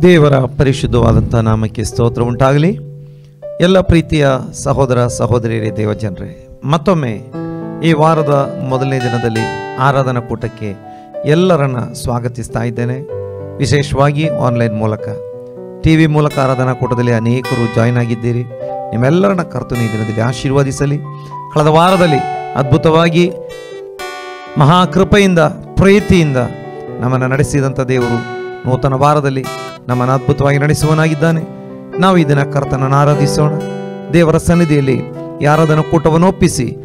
ದೇವರ ಪರಿಶುದ್ಧವಾದಂಥ ನಾಮಕ್ಕೆ ಸ್ತೋತ್ರ ಉಂಟಾಗಲಿ. ಎಲ್ಲ ಪ್ರೀತಿಯ ಸಹೋದರ ಸಹೋದರಿಯರೇ, ದೇವಜನರೇ, ಮತ್ತೊಮ್ಮೆ ಈ ವಾರದ ಮೊದಲನೇ ದಿನದಲ್ಲಿ ಆರಾಧನಾ ಕೂಟಕ್ಕೆ ಎಲ್ಲರನ್ನ ಸ್ವಾಗತಿಸ್ತಾ ಇದ್ದೇನೆ. ವಿಶೇಷವಾಗಿ ಆನ್ಲೈನ್ ಮೂಲಕ, TV ಮೂಲಕ ಆರಾಧನಾ ಕೂಟದಲ್ಲಿ ಅನೇಕರು ಜಾಯ್ನ್ ಆಗಿದ್ದೀರಿ. ನಿಮ್ಮೆಲ್ಲರನ್ನ ಕರ್ತನು ಈ ದಿನದಲ್ಲಿ ಆಶೀರ್ವದಿಸಲಿ. ಕಳೆದ ವಾರದಲ್ಲಿ ಅದ್ಭುತವಾಗಿ ಮಹಾಕೃಪೆಯಿಂದ ಪ್ರೀತಿಯಿಂದ ನಮ್ಮನ್ನು ನಡೆಸಿದಂಥ ದೇವರು ನೂತನ ವಾರದಲ್ಲಿ ನಮ್ಮನ್ನು ಅದ್ಭುತವಾಗಿ ನಡೆಸುವನಾಗಿದ್ದಾನೆ. ನಾವು ಈ ದಿನ ಕರ್ತನನ್ನು ಆರಾಧಿಸೋಣ. ದೇವರ ಸನ್ನಿಧಿಯಲ್ಲಿ ಈ ಆರಾಧನಾ ಕೂಟವನ್ನು ಒಪ್ಪಿಸಿ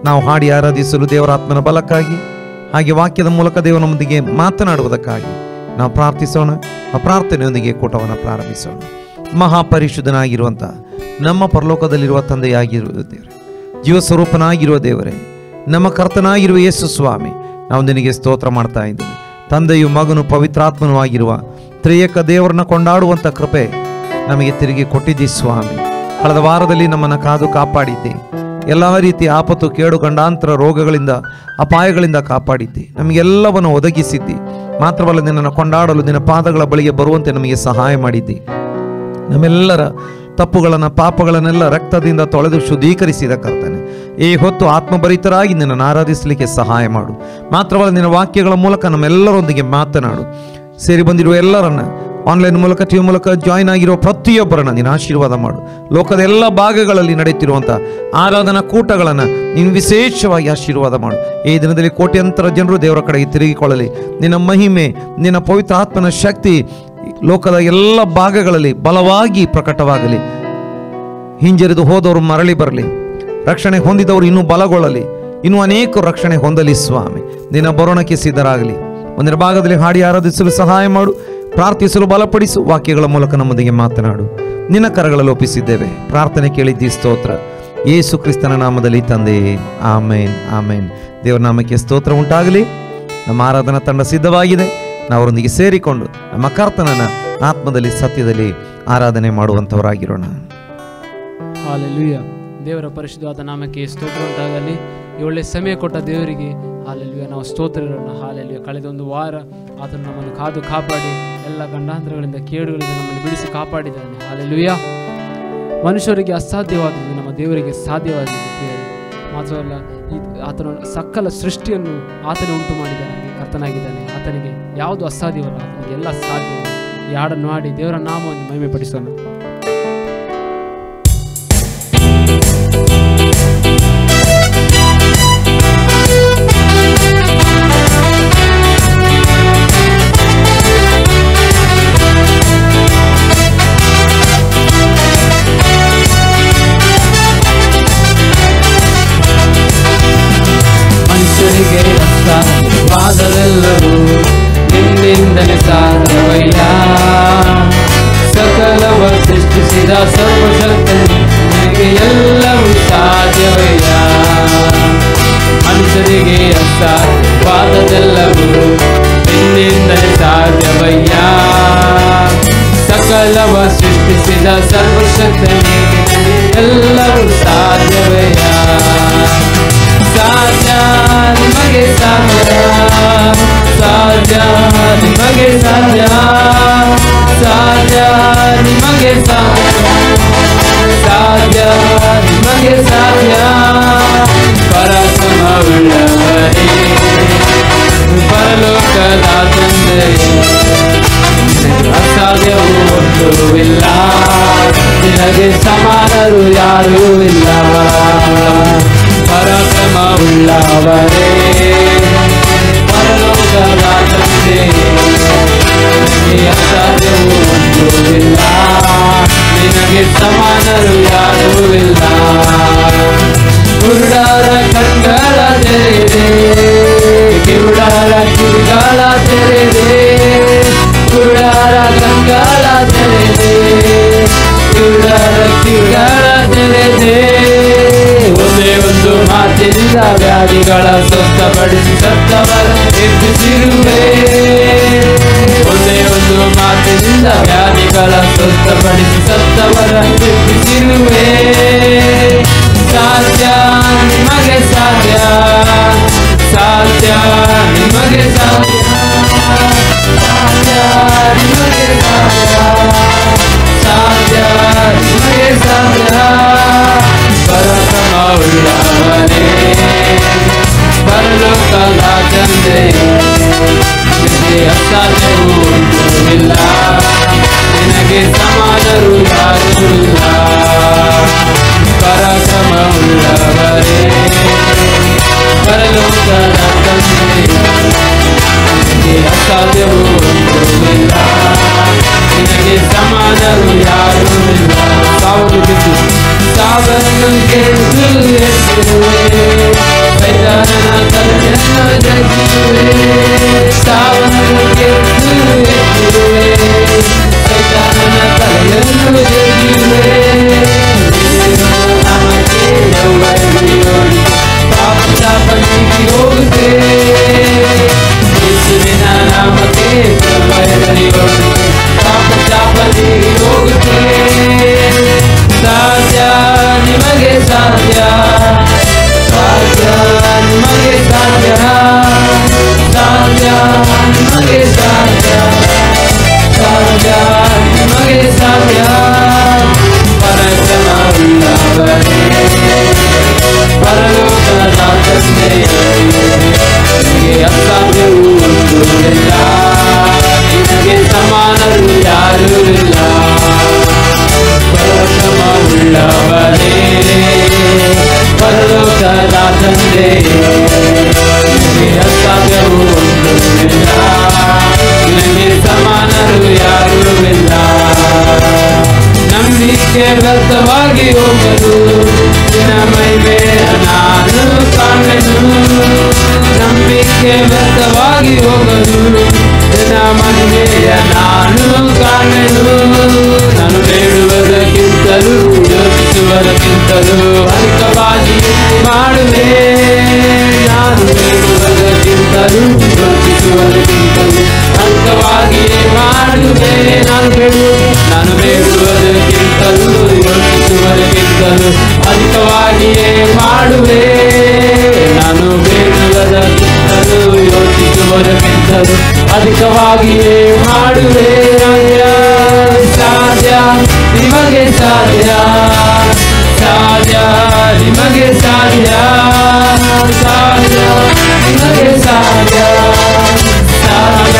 ನಾವು ಹಾಡಿ ಆರಾಧಿಸಲು ದೇವರ ಆತ್ಮನ ಬಲಕ್ಕಾಗಿ, ಹಾಗೆ ವಾಕ್ಯದ ಮೂಲಕ ದೇವರೊಂದಿಗೆ ಮಾತನಾಡುವುದಕ್ಕಾಗಿ ನಾವು ಪ್ರಾರ್ಥಿಸೋಣ. ಆ ಪ್ರಾರ್ಥನೆಯೊಂದಿಗೆ ಕೂಟವನ್ನು ಪ್ರಾರಂಭಿಸೋಣ. ಮಹಾಪರಿಶುದ್ಧನಾಗಿರುವಂಥ ನಮ್ಮ ಪರಲೋಕದಲ್ಲಿರುವ ತಂದೆಯಾಗಿರುವ ದೇವರೇ, ಜೀವಸ್ವರೂಪನಾಗಿರುವ ದೇವರೇ, ನಮ್ಮ ಕರ್ತನಾಗಿರುವ ಯೇಸು ಸ್ವಾಮಿ, ನಾವು ನಿನಗೆ ಸ್ತೋತ್ರ ಮಾಡ್ತಾ ಇದ್ದೀವಿ. ತಂದೆಯು ಮಗನು ಪವಿತ್ರಾತ್ಮನೂ ಆಗಿರುವ ತ್ರಿಯೇಕ ದೇವರನ್ನ ಕೊಂಡಾಡುವಂಥ ಕೃಪೆ ನಮಗೆ ತಿರುಗಿ ಕೊಟ್ಟಿದ್ದಿ ಸ್ವಾಮಿ. ಕಳೆದ ವಾರದಲ್ಲಿ ನಮ್ಮನ್ನು ಕಾದು ಕಾಪಾಡಿದ್ದೆ. ಎಲ್ಲ ರೀತಿಯ ಆಪತ್ತು, ಕೇಡು, ಗಂಡಾಂತರ, ರೋಗಗಳಿಂದ, ಅಪಾಯಗಳಿಂದ ಕಾಪಾಡಿದ್ದೆ. ನಮಗೆಲ್ಲವನ್ನು ಒದಗಿಸಿದ್ದಿ. ಮಾತ್ರವಲ್ಲ, ನಿನ್ನನ್ನು ಕೊಂಡಾಡಲು ನಿನ್ನ ಪಾದಗಳ ಬಳಿಗೆ ಬರುವಂತೆ ನಮಗೆ ಸಹಾಯ ಮಾಡಿದ್ದಿ. ನಮ್ಮೆಲ್ಲರ ತಪ್ಪುಗಳನ್ನು, ಪಾಪಗಳನ್ನೆಲ್ಲ ರಕ್ತದಿಂದ ತೊಳೆದು ಶುದ್ಧೀಕರಿಸಿದ ಕರ್ತನೆ, ಈ ಹೊತ್ತು ಆತ್ಮಭರಿತರಾಗಿ ನಿನ್ನನ್ನು ಆರಾಧಿಸಲಿಕ್ಕೆ ಸಹಾಯ ಮಾಡು. ಮಾತ್ರವಲ್ಲ, ನಿನ್ನ ವಾಕ್ಯಗಳ ಮೂಲಕ ನಮ್ಮೆಲ್ಲರೊಂದಿಗೆ ಮಾತನಾಡು. ಸೇರಿ ಬಂದಿರುವ ಎಲ್ಲರನ್ನ, ಆನ್ಲೈನ್ ಮೂಲಕ, TV ಮೂಲಕ ಜಾಯ್ನ್ ಆಗಿರುವ ಪ್ರತಿಯೊಬ್ಬರನ್ನ ನೀನು ಆಶೀರ್ವಾದ ಮಾಡು. ಲೋಕದ ಎಲ್ಲ ಭಾಗಗಳಲ್ಲಿ ನಡೆಯುತ್ತಿರುವಂಥ ಆರಾಧನಾ ಕೂಟಗಳನ್ನು ನೀನು ವಿಶೇಷವಾಗಿ ಆಶೀರ್ವಾದ ಮಾಡು. ಈ ದಿನದಲ್ಲಿ ಕೋಟ್ಯಂತರ ಜನರು ದೇವರ ಕಡೆಗೆ ತಿರುಗಿಕೊಳ್ಳಲಿ. ನಿನ್ನ ಮಹಿಮೆ, ನಿನ್ನ ಪವಿತ್ರ ಆತ್ಮನ ಶಕ್ತಿ ಲೋಕದ ಎಲ್ಲ ಭಾಗಗಳಲ್ಲಿ ಬಲವಾಗಿ ಪ್ರಕಟವಾಗಲಿ. ಹಿಂಜರಿದು ಹೋದವರು ಮರಳಿ ಬರಲಿ. ರಕ್ಷಣೆ ಹೊಂದಿದವರು ಇನ್ನೂ ಬಲಗೊಳ್ಳಲಿ. ಇನ್ನೂ ಅನೇಕರು ರಕ್ಷಣೆ ಹೊಂದಲಿ ಸ್ವಾಮಿ. ನಿನ್ನ ಬರೋಣಕ್ಕೆ ಸಿದ್ಧರಾಗಲಿ. ಮುಂದಿನ ಭಾಗದಲ್ಲಿ ಹಾಡಿ ಆರಾಧಿಸಲು ಸಹಾಯ ಮಾಡು. ಪ್ರಾರ್ಥಿಸಲು ಬಲಪಡಿಸು. ವಾಕ್ಯಗಳ ಮೂಲಕ ನಮ್ಮೊಂದಿಗೆ ಮಾತನಾಡು. ನಿನ್ನ ಕರಗಳಲ್ಲಿ ಒಪ್ಪಿಸಿದ್ದೇವೆ. ಪ್ರಾರ್ಥನೆ ಕೇಳಿದ್ದಿ. ಸ್ತೋತ್ರ ಯೇಸು ಕ್ರಿಸ್ತನ ನಾಮದಲ್ಲಿ ತಂದೆಯೇ, ಆಮೇನ್, ಆಮೇನ್. ದೇವರ ನಾಮಕ್ಕೆ ಸ್ತೋತ್ರ ಉಂಟಾಗಲಿ. ನಮ್ಮ ಆರಾಧನಾ ತಂಡ ಸಿದ್ಧವಾಗಿದೆ. ನಾವರೊಂದಿಗೆ ಸೇರಿಕೊಂಡು ನಮ್ಮ ಕರ್ತನನ್ನ ಆತ್ಮದಲ್ಲಿ, ಸತ್ಯದಲ್ಲಿ ಆರಾಧನೆ ಮಾಡುವಂಥವರಾಗಿರೋಣ. ಹಾಲೆಲೂಯ. ದೇವರ ಪರಿಶುದ್ಧವಾದ ನಾಮಕ್ಕೆ ಸ್ತೋತ್ರ ಉಂಟಾಗಲಿ. ಈ ಒಳ್ಳೆ ಸಮಯ ಕೊಟ್ಟ ದೇವರಿಗೆ ಹಾಲೆಲೂಯ ನಾವು ಸ್ತೋತ್ರ ಇರೋಣ. ಹಾಲೆಲೂಯ. ಕಳೆದ ಒಂದು ವಾರ ಆತನು ನಮ್ಮನ್ನು ಕಾದು ಕಾಪಾಡಿ ಎಲ್ಲ ಗಂಡಾಂತರಗಳಿಂದ, ಕೇಡುಗಳಿಂದ ನಮ್ಮನ್ನು ಬಿಡಿಸಿ ಕಾಪಾಡಿದ್ದಾನೆ. ಹಾಲೆಲೂಯ. ಮನುಷ್ಯರಿಗೆ ಅಸಾಧ್ಯವಾದದ್ದು ನಮ್ಮ ದೇವರಿಗೆ ಸಾಧ್ಯವಾಗಿದೆ. ಮಾತ್ರವಲ್ಲ, ಆತನ ಸಕಲ ಸೃಷ್ಟಿಯನ್ನು ಆತನೇ ಉಂಟು ಮಾಡಿದ್ದಾನೆ. ಕರ್ತನಾಗಿದ್ದಾನೆ. ಆತನಿಗೆ ಯಾವುದು ಅಸಾಧ್ಯವಲ್ಲ, ಆತನಿಗೆ ಎಲ್ಲ ಸಾಧ್ಯ. ಈ ಹಾಡನ್ನು ಹಾಡಿ ದೇವರ ನಾಮವನ್ನು ಮಹಿಮೆ ಪಡಿಸೋಣ. ಪಾದವೆಲ್ಲವೂ ನಿನ್ನಿಂದಲೇ ಸಾಧ್ಯವಯ್ಯ. ಸಕಲವ ಸೃಷ್ಟಿಸಿದ ಸರ್ವಶಕ್ತನಿಗೆ ಎಲ್ಲವೂ ಸಾಧ್ಯವಯ್ಯ. ಮನುಷ್ಯರಿಗೆ ಅಸಾಧ್ಯವಾದದೆಲ್ಲವೂ ನಿನ್ನಿಂದಲೇ ಸಾಧ್ಯವಯ್ಯ. ಸಕಲವ ಸೃಷ್ಟಿಸಿದ ಸರ್ವಶಕ್ತನಿಗೆ ಎಲ್ಲವೂ ಸಾಧ್ಯವಯ್ಯ. ಸಾಧ್ಯ ನಿಮಗೆ ಸಾಧ್ಯ, ಸಾಧ್ಯ ನಿಮಗೆ ಸಾಧ್ಯ, ಸಾಧ್ಯ ನಿಮಗೆ ಸಾಧ್ಯ, ಸಾಧ್ಯ ನಿಮಗೆ ಸಾಧ್ಯ. ಪರಾಕ್ರಮವುಳ್ಳವರೇ, ಪರಲೋಕದ ತಂದೆಯೇ, ಅಸಾಧ್ಯವೂ ಒಂದೂ ಇಲ್ಲ. ನಿನಗೆ ಸಮಾನರು ಯಾರೂ ಇಲ್ಲ. ಪರಾಕ್ರಮವುಳ್ಳವರೇ, ಪರಲೋಕದ ತಂದೆಯೇ, ಅಸಾಧ್ಯವೂ ಒಂದೂ ಇಲ್ಲ. ನಿನಗೆ ಸಮಾನರು ಯಾರೂ ಇಲ್ಲ. ಕುರುಡರ ಕಣ್ಗಳ ತೆರೆದೆ, ಕಿವುಡರ ಕಿವಿಗಳ ತೆರೆದೆ, ಕುರುಡರ ಕಣ್ಗಳ ತೆರೆದೆ, ಕಿವುಡರ ಕಿವಿಗಳ ತೆರೆದೆ. ಒಂದೇ ಒಂದು ಮಾತಿನಿಂದ ವ್ಯಾಧಿಗಳ ಸ್ವಸ್ಥಪಡಿಸಿ ಸತ್ತವರ ಎಬ್ಬಿಸಿರುವೆ. ಒಂದೇ ಒಂದು ಮಾತಿನಿಂದ ವ್ಯಾಧಿಗಳ ಸ್ವಸ್ಥಪಡಿಸಿ ಸತ್ತವರ ಎಬ್ಬಿಸಿರುವೆ. ಸಾಧ್ಯ ನಿಮಗೆ ಸಾಧ್ಯ, ಸಾಧ್ಯ ನಿಮಗೆ ಸಾಧ್ಯ, ಸಾಧ್ಯ ನಿಮಗೆ ಸಾಧ್ಯ. ಉಳ್ಳವರೇ ಪರಲೋಕದ ತಂದೆಯೇ ನಿನಗೆ ಅಸಾಧ್ಯವೂ ಒಂದೂವಿಲ್ಲ ನಿನಗೆ ಸಮಾನರು ಯಾರೂ ಇಲ್ಲ ನಂಬಿಕೆ ವ್ಯರ್ಥವಾಗಿ ಹೋಗಲು ನಿನ್ನ ಮಹಿಮೆಯ ನಾನು ಕಾಣೆನು ನಂಬಿಕೆ ವ್ಯರ್ಥವಾಗಿ ಹೋಗಲು ನಿನ್ನ ಮಹಿಮೆಯ ನಾನು ಕಾಣೆನು ನಾನು ಬೇಡುವುದಕ್ಕಿಂತಲೂ ಯೋಚಿಸುವುದಕ್ಕಿಂತಲೂ ಅಧಿಕವಾಗಿ ಮಾಡುವೆ ನಾನು ಬೇಡುವುದಕ್ಕಿಂತಲೂ ಯೋಚಿಸುವುದಕ್ಕಿಂತಲೂ ಅಧಿಕವಾಗಿಯೇ ಮಾಡುವೆ ನಾನು ಬೇಡುವುದಕ್ಕಿಂತಲೂ ಯೋಚಿಸುವುದಕ್ಕಿಂತಲೂ ಅಧಿಕವಾಗಿಯೇ ಮಾಡುವೆ ನಾನು ಬೇಡುವುದಕ್ಕಿಂತಲೂ ಯೋಚಿಸುವುದಕ್ಕಿಂತಲೂ ಅಧಿಕವಾಗಿಯೇ ಮಾಡುವೆ ಸಾಧ್ಯ ನಿಮಗೆ ಸಾಧ್ಯ ಸಾಧ್ಯ ನಿಮಗೆ ಸಾಧ್ಯ ಸಾಧ್ಯ ನಿಮಗೆ ಸಾಧ್ಯ ಸಾಧ್ಯ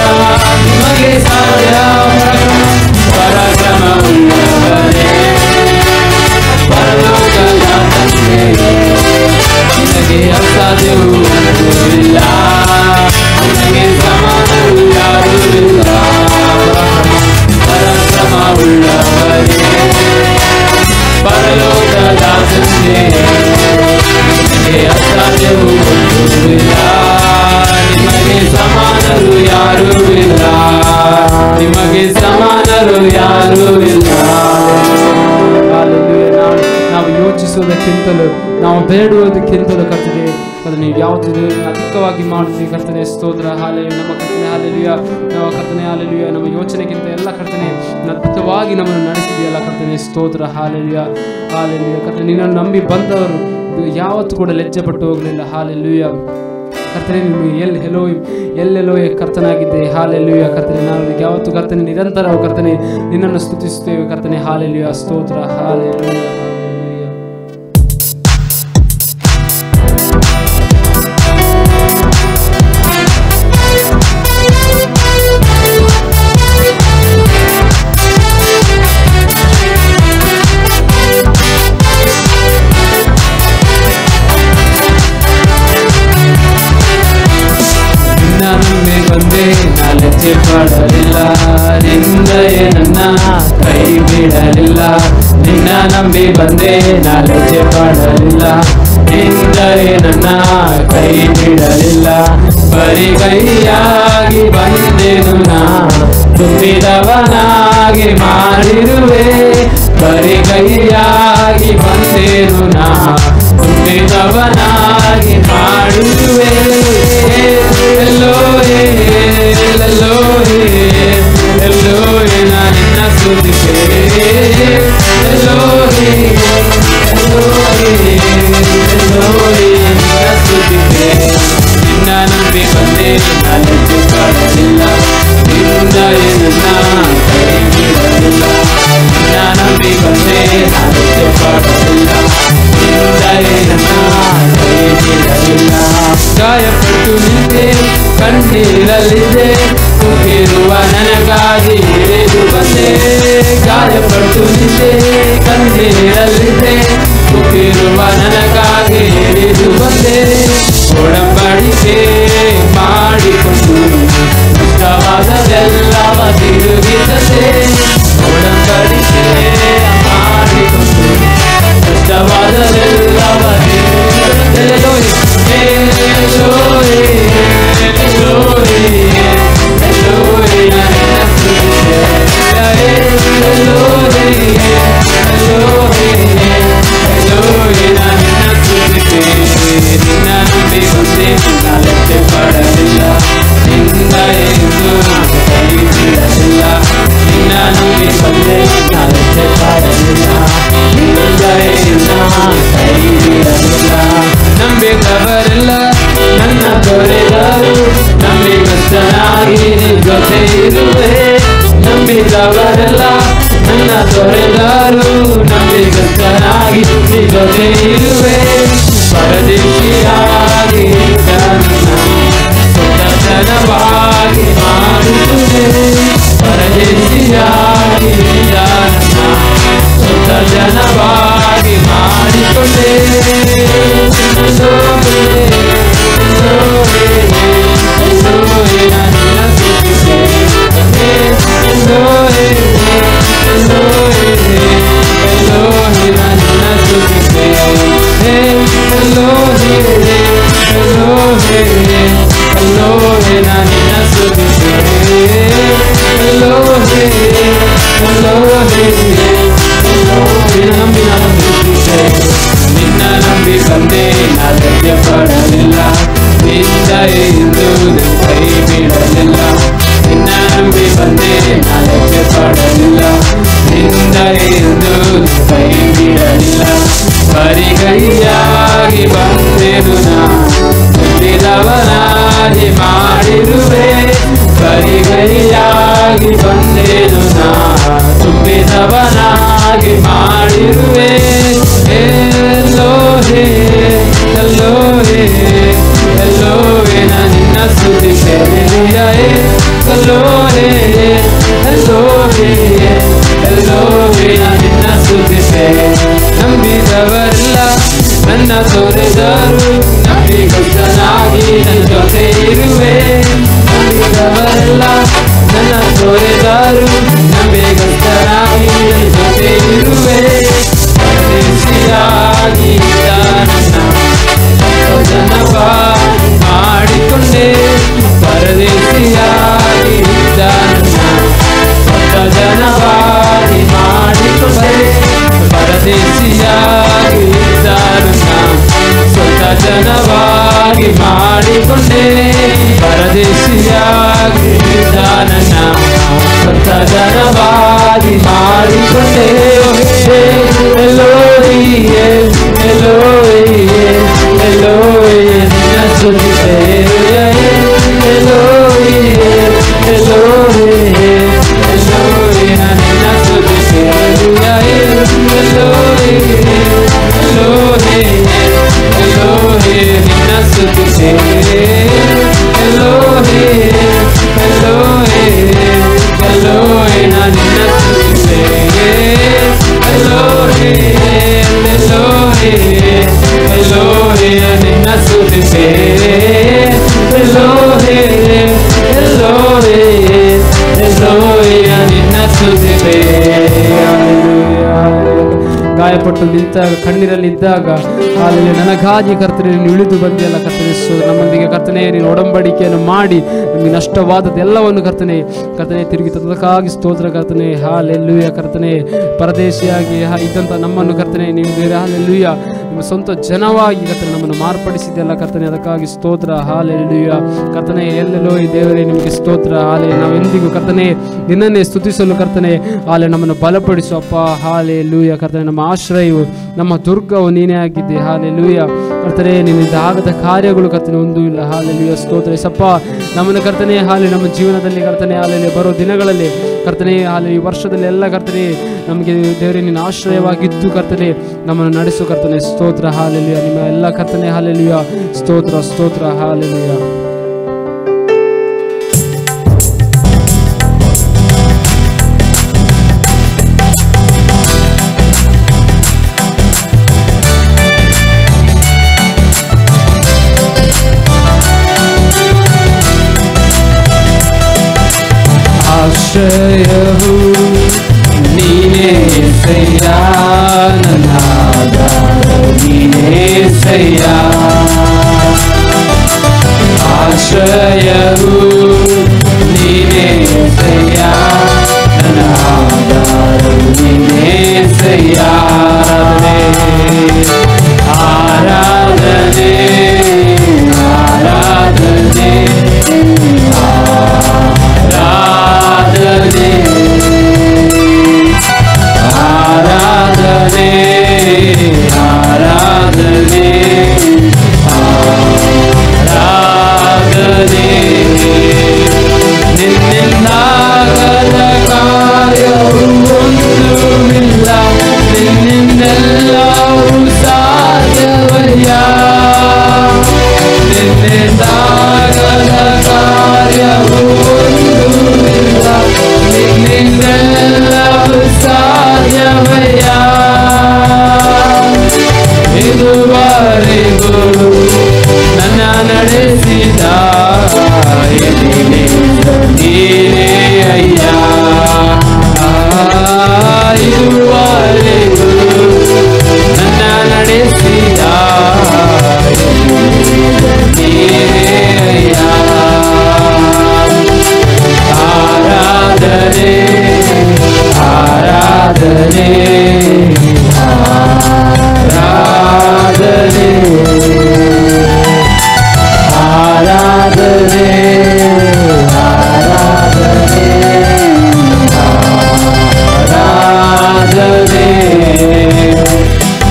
ನಿಮಗೆ ಸಾಧ್ಯ ಪರಾಕ್ರಮ ಉಳ್ಳವರೇ ಪರಲೋಕದ ತಂದೆಯೇ ನಿನಗೆ ಅಸಾಧ್ಯವೂ ಇಲ್ಲ ನಿನಗೆ ಸಮಾನರು ಯಾರೂ ಇಲ್ಲ ಪರಾಕ್ರಮ ಉಳ್ಳವರೇ ಪರಲೋಕದ ತಂದೆಯೇ ನಿನಗೆ ಅಸಾಧ್ಯವೂ ಇಲ್ಲ ನಿಮಗೆ ಸಮಾನರು ಯಾರೂ ಇಲ್ಲ ನಿಮಗೆ ಸಮಾನರು ಯಾರೂ ಇಲ್ಲ ನಾವು ಯೋಚಿಸುವುದಕ್ಕಿಂತಲೂ ನಾವು ಬೇಡುವುದಕ್ಕಿಂತಲೂ ಕರ್ತನೆ ಅದು ನೀವು ಯಾವುದು ಅಧಿಕವಾಗಿ ಮಾಡುತ್ತೀವಿ ಕರ್ತನೆ ಸ್ತೋತ್ರ ಹಾಲೆಲೂಯ ನಮ್ಮ ಕರ್ತನೆ ಹಾಲೆಲೂಯ ನಮ್ಮ ಕರ್ತನೆ ಹಾಲೆಲೂಯ ನಮ್ಮ ಯೋಚನೆಗಿಂತ ಎಲ್ಲ ಕರ್ತನೆ ಅದ್ಭುತವಾಗಿ ನಮ್ಮನ್ನು ನಡೆಸಿದೆಯಲ್ಲ ಕರ್ತನೆ ಸ್ತೋತ್ರ ಹಾಲೆಲೂಯ ಹಾಲೆಲೂಯ ಕರ್ತನೆ ನಿನ್ನನ್ನು ನಂಬಿ ಬಂದವರು ಯಾವತ್ತೂ ಕೂಡ ಲಜ್ಜೆ ಪಟ್ಟು ಹೋಗಲಿಲ್ಲ ಹಾಲೆಲೂಯ ಕರ್ತನೆ ನೀನು ಎಲ್ಲೆಲ್ಲೋ ಕರ್ತನಾಗಿದ್ದೆ ಹಾಲೆಲೂಯ ಕರ್ತನೆ ನಾವು ಯಾವತ್ತು ಕರ್ತನೆ ನಿರಂತರ ಕರ್ತನೆ ನಿನ್ನನ್ನು ಸ್ತುತಿಸುತ್ತೇವೆ ಕರ್ತನೆ ಹಾಲೆಲೂಯ ಸ್ತೋತ್ರ ಹಾಲೆಲೂಯ ಬಂದೆ ನಾಲಜ್ಜೆ ಪಡಲಿಲ್ಲ ನಿಂದೆಯೇ ನನ್ನ ಕೈ ಬಿಡಲಿಲ್ಲ ನಿನ್ನ ನಂಬಿ ಬಂದೆ ನಾಲಜ್ಜೆ ಪಡಲಿಲ್ಲ ನಿಂದೆಯೇ ನನ್ನ ಕೈ ಬಿಡಲಿಲ್ಲ ಬರಿ ಕೈಯಾಗಿ ಬಂದೆನು ನಾ ತುಂಬಿದವನಾಗಿ ಮಾಡಿರುವೆ ಬರಿ ಕೈಯಾಗಿ ಬಂದೆನು ನಾ ತುಂಬಿದವನಾಗಿ ಮಾಡಿರುವೆ ಎಲ್ಲೋಯೇ ನಾನಿನ್ನ ಸ್ತುತಿಸುವೆ ಎಲ್ಲೋಯೇ ನಿನ್ನ ಸ್ತುತಿಸುವೆ ನಿನ್ನ ನಂಬಿ ಬಂದೆ ನಾಲಜ್ಜೆ ಪಡಲಿಲ್ಲ ನಿಂದೆಯೇ ನನ್ನ ಕೈ ಬಿಡಲಿಲ್ಲ ನಿನ್ನ ನಂಬಿ ಬಂದೆ ನಾಲಜ್ಜೆ ಪಡಲಿಲ್ಲ ನಿಂದೆಯೇ ನನ್ನ ಕೈ ಬಿಡಲಿಲ್ಲ ಗಾಯಪಟ್ಟು ನಿಂತೆ ಕಣ್ಣೀರಲ್ಲಿದ್ದೆ ಕುಗ್ಗಿರುವ ನನಗಾಗಿ ಇಳಿದು ಬಂದೆ ಗಾಯಪಟ್ಟು ನಿಂತೆ ಕಣ್ಣೀರಲ್ಲಿದ್ದೆ ಕುಗ್ಗಿರುವ ನನಗಾಗಿ ಇಳಿದು ಬಂದೆ ಒಡಂಬಡಿಕೆ ಮಾಡಿಕೊಂಡು ಕಷ್ಟವಾದದೆಲ್ಲವ ತಿರುಗಿಸದೆ ಒಡಂಬಡಿಕೆ ಮಾಡಿಕೊಂಡು ಕಷ್ಟವಾದದೆಲ್ಲವ ನಂಬಿದವರೆಲ್ಲ ನನ್ನ ತೊರೆದರು ನಂಬಿಗಸ್ತನಾಗಿ ಜೊತೆ ಇರುವೆ ನಂಬಿದವರೆಲ್ಲ ನನ್ನ ತೊರೆದರು ನಂಬಿಗಸ್ತನಾಗಿ ಜೊತೆ ಇರುವೆ ಪರದೇಶಿಯಾಗಿ ಸ್ವಂತವಾಗಿ ಮಾಡುತ್ತದೆ ಪರದೇಶಿಯಾಗಿ ಸ್ವಂತ ಜನವಾಗಿ ಮಾಡಿಕೊಂಡೆ ನಿನ್ನ ನಂಬಿ ಬಂದೆ ನಾಲ್ಯ ಪಡಲಿಲ್ಲ ನಿಂದ ಕೈ ಬಿಡಲಿಲ್ಲ ನಿನ್ನ ನಂಬಿ ಬಂದೆ ನಾಲ್ಯ ಪಡಲಿಲ್ಲ ನಿಂದ ಕೈ ಬಿಡಲಿಲ್ಲ ಬರಿಗೈಯಾಗಿ ಬಂದೆನು ನಾ ತುಂಬಿದವನಾಗಿ ಮಾಡಿರುವೆ ಬರಿಗೈಯಾಗಿ ಬಂದೆನು ನಾ ತುಂಬಿದವನಾಗಿ ಮಾಡಿರುವೆ ಎಲ್ಲೋಹೇ ಎಲ್ಲೋಹೇ ಎಲ್ಲೋಹೇ ನಿನ್ನ ಸ್ತುತಿಸೆ ಎಲ್ಲೋಹೇ ಎಲ್ಲೋಹೇ ಎಲ್ಲೋಹೇ ನಿನ್ನ ಸ್ತುತಿಸೆ ನಂಬಿದವರೆಲ್ಲ ನನ್ನ ತೋರಿದರು ನಂಬಿಗಸ್ತನಾಗಿ ನನ್ನ ಜೊತೆ ಇರುವೆ ನಂಬಿದವರೆಲ್ಲ ನನ್ನ ತೋರಿದರು ನಂಬಿಗಸ್ತನಾಗಿ ನನ್ನ ಜೊತೆ ಇರುವೆ ಪರದೇಶಿಯಾಗಿ ಜನವ ಮಾಡಿಕೊಂಡೆ ಪರದೇಶಿಯಾಗಿ ಜನವಾಗಿ ಮಾಡಿಕೊಂಡೆ ಪರದೇಶಿಯಾಗಿ ಸ್ವಂತ ಜನವಾಗಿ ಮಾಡಿಕೊಂಡೆ ಪರದೇಶಿಯಾಗಿ ನನ್ನ ಸ್ವಂತ ಜನವಾಗಿ ಮಾಡಿಕೊಂಡೆ ಎಲ್ಲೋಹಿಯೇ ಎಲ್ಲೋಹಿಯೇ ಎಲ್ಲೋಹಿಯೇ ನಿನ್ನ ಸ್ತುತಿಸೆ ಎಲ್ಲೋಹಿಯೇ ಎಲ್ಲೋಹಿಯೇ ಎಲ್ಲೋಹಿಯೇ ನಿನ್ನ ಸ್ತುತಿಸೆ ಎಲ್ಲೋಹಿಯೇ ಎಲ್ಲೋಹಿಯೇ ಎಲ್ಲೋಹಿಯೇ ನಿನ್ನ ಸ್ತುತಿಸೆ ಎಲ್ಲೋಹಿಯೇ ಎಲ್ಲೋಹಿಯೇ ಎಲ್ಲೋಹಿಯೇ ನಿನ್ನ ಸ್ತುತಿಸೆ ಎಲ್ಲೋಹಿಯೇ ಎಲ್ಲೋಹಿಯೇ ಎಲ್ಲೋಹಿಯೇ ನಿನ್ನ ಸ್ತುತಿಸೆ ಎಲ್ಲೋಹಿಯೇ ಎಲ್ಲೋಹಿಯೇ ಎಲ್ಲೋಹಿಯೇ ನಿನ್ನ ಸ್ತುತಿಸೆ ಗಾಯಪಟ್ಟು ನಿಂತಾಗ ಕಣ್ಣೀರಲ್ಲಿದ್ದಾಗ ಅಲ್ಲಿ ನನಗಾಗಿ ಕರ್ತನೆ ನೀನು ಇಳಿದು ಬಂದಿಯಲ್ಲ ಕರ್ತನೆ ನಮ್ಮೊಂದಿಗೆ ಕರ್ತನೆ ನೀನು ಒಡಂಬಡಿಕೆಯನ್ನು ಮಾಡಿ ನಮಗೆ ನಷ್ಟವಾದದ್ದೆಲ್ಲವನ್ನು ಕರ್ತನೆ ತಿರುಗಿ ತಂದಕ್ಕಾಗಿ ಸ್ತೋತ್ರ ಕರ್ತನೆ ಹಾಲೆಲ್ಲೂಯ ಕರ್ತನೆ ಪರದೇಶಿಯಾಗಿ ಇದ್ದಂಥ ನಮ್ಮನ್ನು ಕರ್ತನೆ ನೀವು ಬೇರೆ ಹಾಲೆಲ್ಲೂಯ ನಿಮ್ಮ ಸ್ವಂತ ಜನವಾಗಿ ಕರ್ತನೆ ನಮ್ಮನ್ನು ಮಾರ್ಪಡಿಸಿದೆಲ್ಲ ಕರ್ತನೆ ಅದಕ್ಕಾಗಿ ಸ್ತೋತ್ರ ಹಾಲೆಲ್ಲೂಯ ಕರ್ತನೆ ಎಲ್ಲೆಲ್ಲೋ ಈ ದೇವರೇ ನಿಮಗೆ ಸ್ತೋತ್ರ ಹಾಲೆ ನಾವೆಂದಿಗೂ ಕರ್ತನೆ ನಿನ್ನನ್ನೇ ಸ್ತುತಿಸಲು ಕರ್ತನೆ ಹಾಲೆ ನಮ್ಮನ್ನು ಬಲಪಡಿಸು ಅಪ್ಪ ಹಾಲೆಲ್ಲೂಯ ಕರ್ತನೆ ನಮ್ಮ ಆಶ್ರಯವು ನಮ್ಮ ದುರ್ಗವು ನೀನೇ ಆಗಿದ್ದೆ ಹಾಲೆಲ್ಲೂಯ ಕರ್ತನೆ ನಿನ್ನಿಂದ ಆಗದ ಕಾರ್ಯಗಳು ಕರ್ತನೆ ಒಂದೂ ಇಲ್ಲ ಹಾಲೆಲ್ಲೂಯ ಸ್ತೋತ್ರ ಸಪ್ಪ ನಮ್ಮನ್ನು ಕರ್ತನೆ ಹಾಲೆ ನಮ್ಮ ಜೀವನದಲ್ಲಿ ಕರ್ತನೆ ಹಾಲೆಲ್ಲಿ ಬರೋ ದಿನಗಳಲ್ಲಿ ಕರ್ತನೆ ಹಾಲೆ ಈ ವರ್ಷದಲ್ಲಿ ಎಲ್ಲ ಕರ್ತನೆ ನಮಗೆ ದೇವರೇ ನಿನ್ನ ಆಶ್ರಯವಾಗಿದ್ದು ಕರ್ತನೆ ನಮ್ಮನ್ನು ನಡೆಸು ಕರ್ತನೆ ಸ್ತೋತ್ರ ಹಾಲೆಲ್ಲೂಯ ನಿಮ್ಮ ಎಲ್ಲ ಕರ್ತನೆ ಹಾಲೆಲ್ಲೂಯ ಸ್ತೋತ್ರ ಸ್ತೋತ್ರ ಹಾಲೆಲ್ಲೂಯ ಆಶ್ರಯವು ನೀನೇ ಸಯ್ಯ ನನ್ನಾಧಾರ ನೀನೇ ಸಯ್ಯ ಆಶ್ರಯವು ನೀನೇ ಸಯ್ಯ ನನ್ನಾಧಾರ ನೀನೇ ಸಯ್ಯ ಆರಾಧನೆ ಆರಾಧನೆ ಆರಾಧನೆ ಆರಾಧನೆ ಆರಾಧನೆ ಆರಾಧನೆ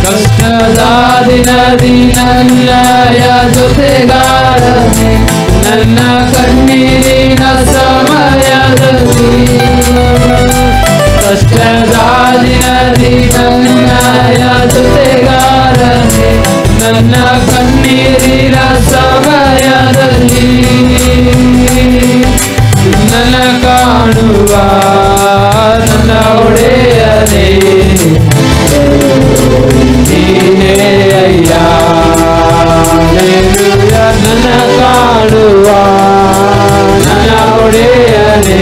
ಕಷ್ಟದ ದಿನದಿ ನನ್ನಯ ಜೊತೆಗಾರನೆ, ನನ್ನ ಕಣ್ಣೀರಿನ ಸಮಯದಲ್ಲಿ. ಕಷ್ಟದ ದಿನದಿ ನನ್ನಯ ಜೊತೆಗಾರನೆ, ನನ್ನ ಕಣ್ಣೀರಿನ ಸಮಯದಲ್ಲಿ. ನನ್ನ ಕಾಣುವ ನನ್ನ ಒಡೆಯನೇ ನೀನೇ ಅಯ್ಯ. ನನ್ನ ಕಾಣುವ ನನ್ನ ಒಡೆಯನೇ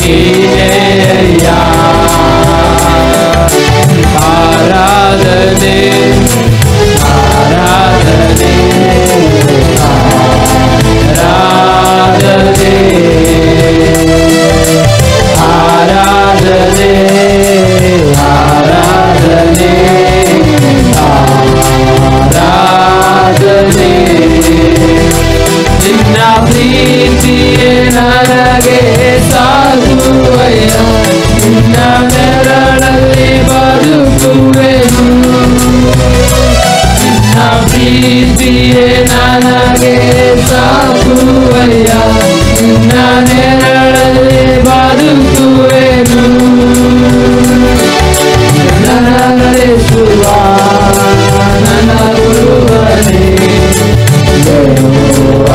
ನೀನೇ ಅಯ್ಯ. ಆರಾಧನೆ ಆರಾಧನೆ ಆರಾಧನೆ ಆರಾಧನೆ ಆರಾಧನೆ ಆರಾಧನೆ. ನಿನ್ನ ಪ್ರೀತಿಯೇ ನನಗೆ ಸಾಧುವಯ್ಯ, ನಿನ್ನ ನೆರಳಲ್ಲಿ ಬದುಕುವೆನು. ನಿನ್ನ ಪ್ರೀತಿಯೇ ನನಗೆ ಸಾಧುವಯ್ಯ, ನಿನ್ನ ನೆರಳಲ್ಲಿ ಬದುಕುವೆನು. ನನ್ನ ನಡೆಸುವ ನನ್ನ ಗುರುವನೇ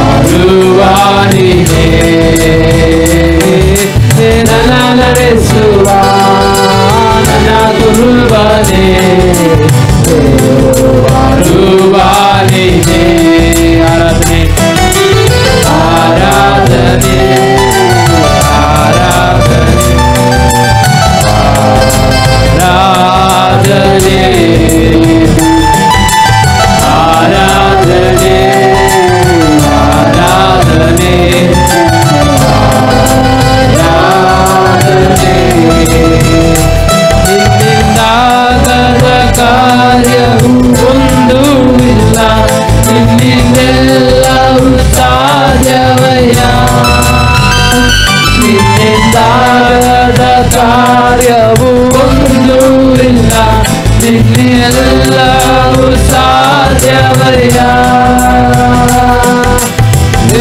ಅರುವಾನಿಗೆ, ನನ್ನ ನಡೆಸುವ ನನ್ನ ಗುರುವನೇ ಅರುವಾನಿಗೆ. ಆರಾಧನೆ ಆರಾಧನೆ ಆರಾಧನೆ ಆರಾಧನೆ ಆರಾಧನೆ ಆರಾಧನೆ ಆರಾಧನೆ. ನಿನ್ನಿಂದಾಗದ ಕಾರ್ಯವು ಒಂದೂ ಇಲ್ಲ, ನಿನ್ನಿಂದೆಲ್ಲವೂ ಸಾಧ್ಯವಯ್ಯ. ನಿನ್ನಿಂದಾಗದ ಕಾರ್ಯವು ಒಂದೂ ಇಲ್ಲ, ನಿನ್ನೆಲ್ಲವೂ ಸಾಧ್ಯವಯ್ಯ.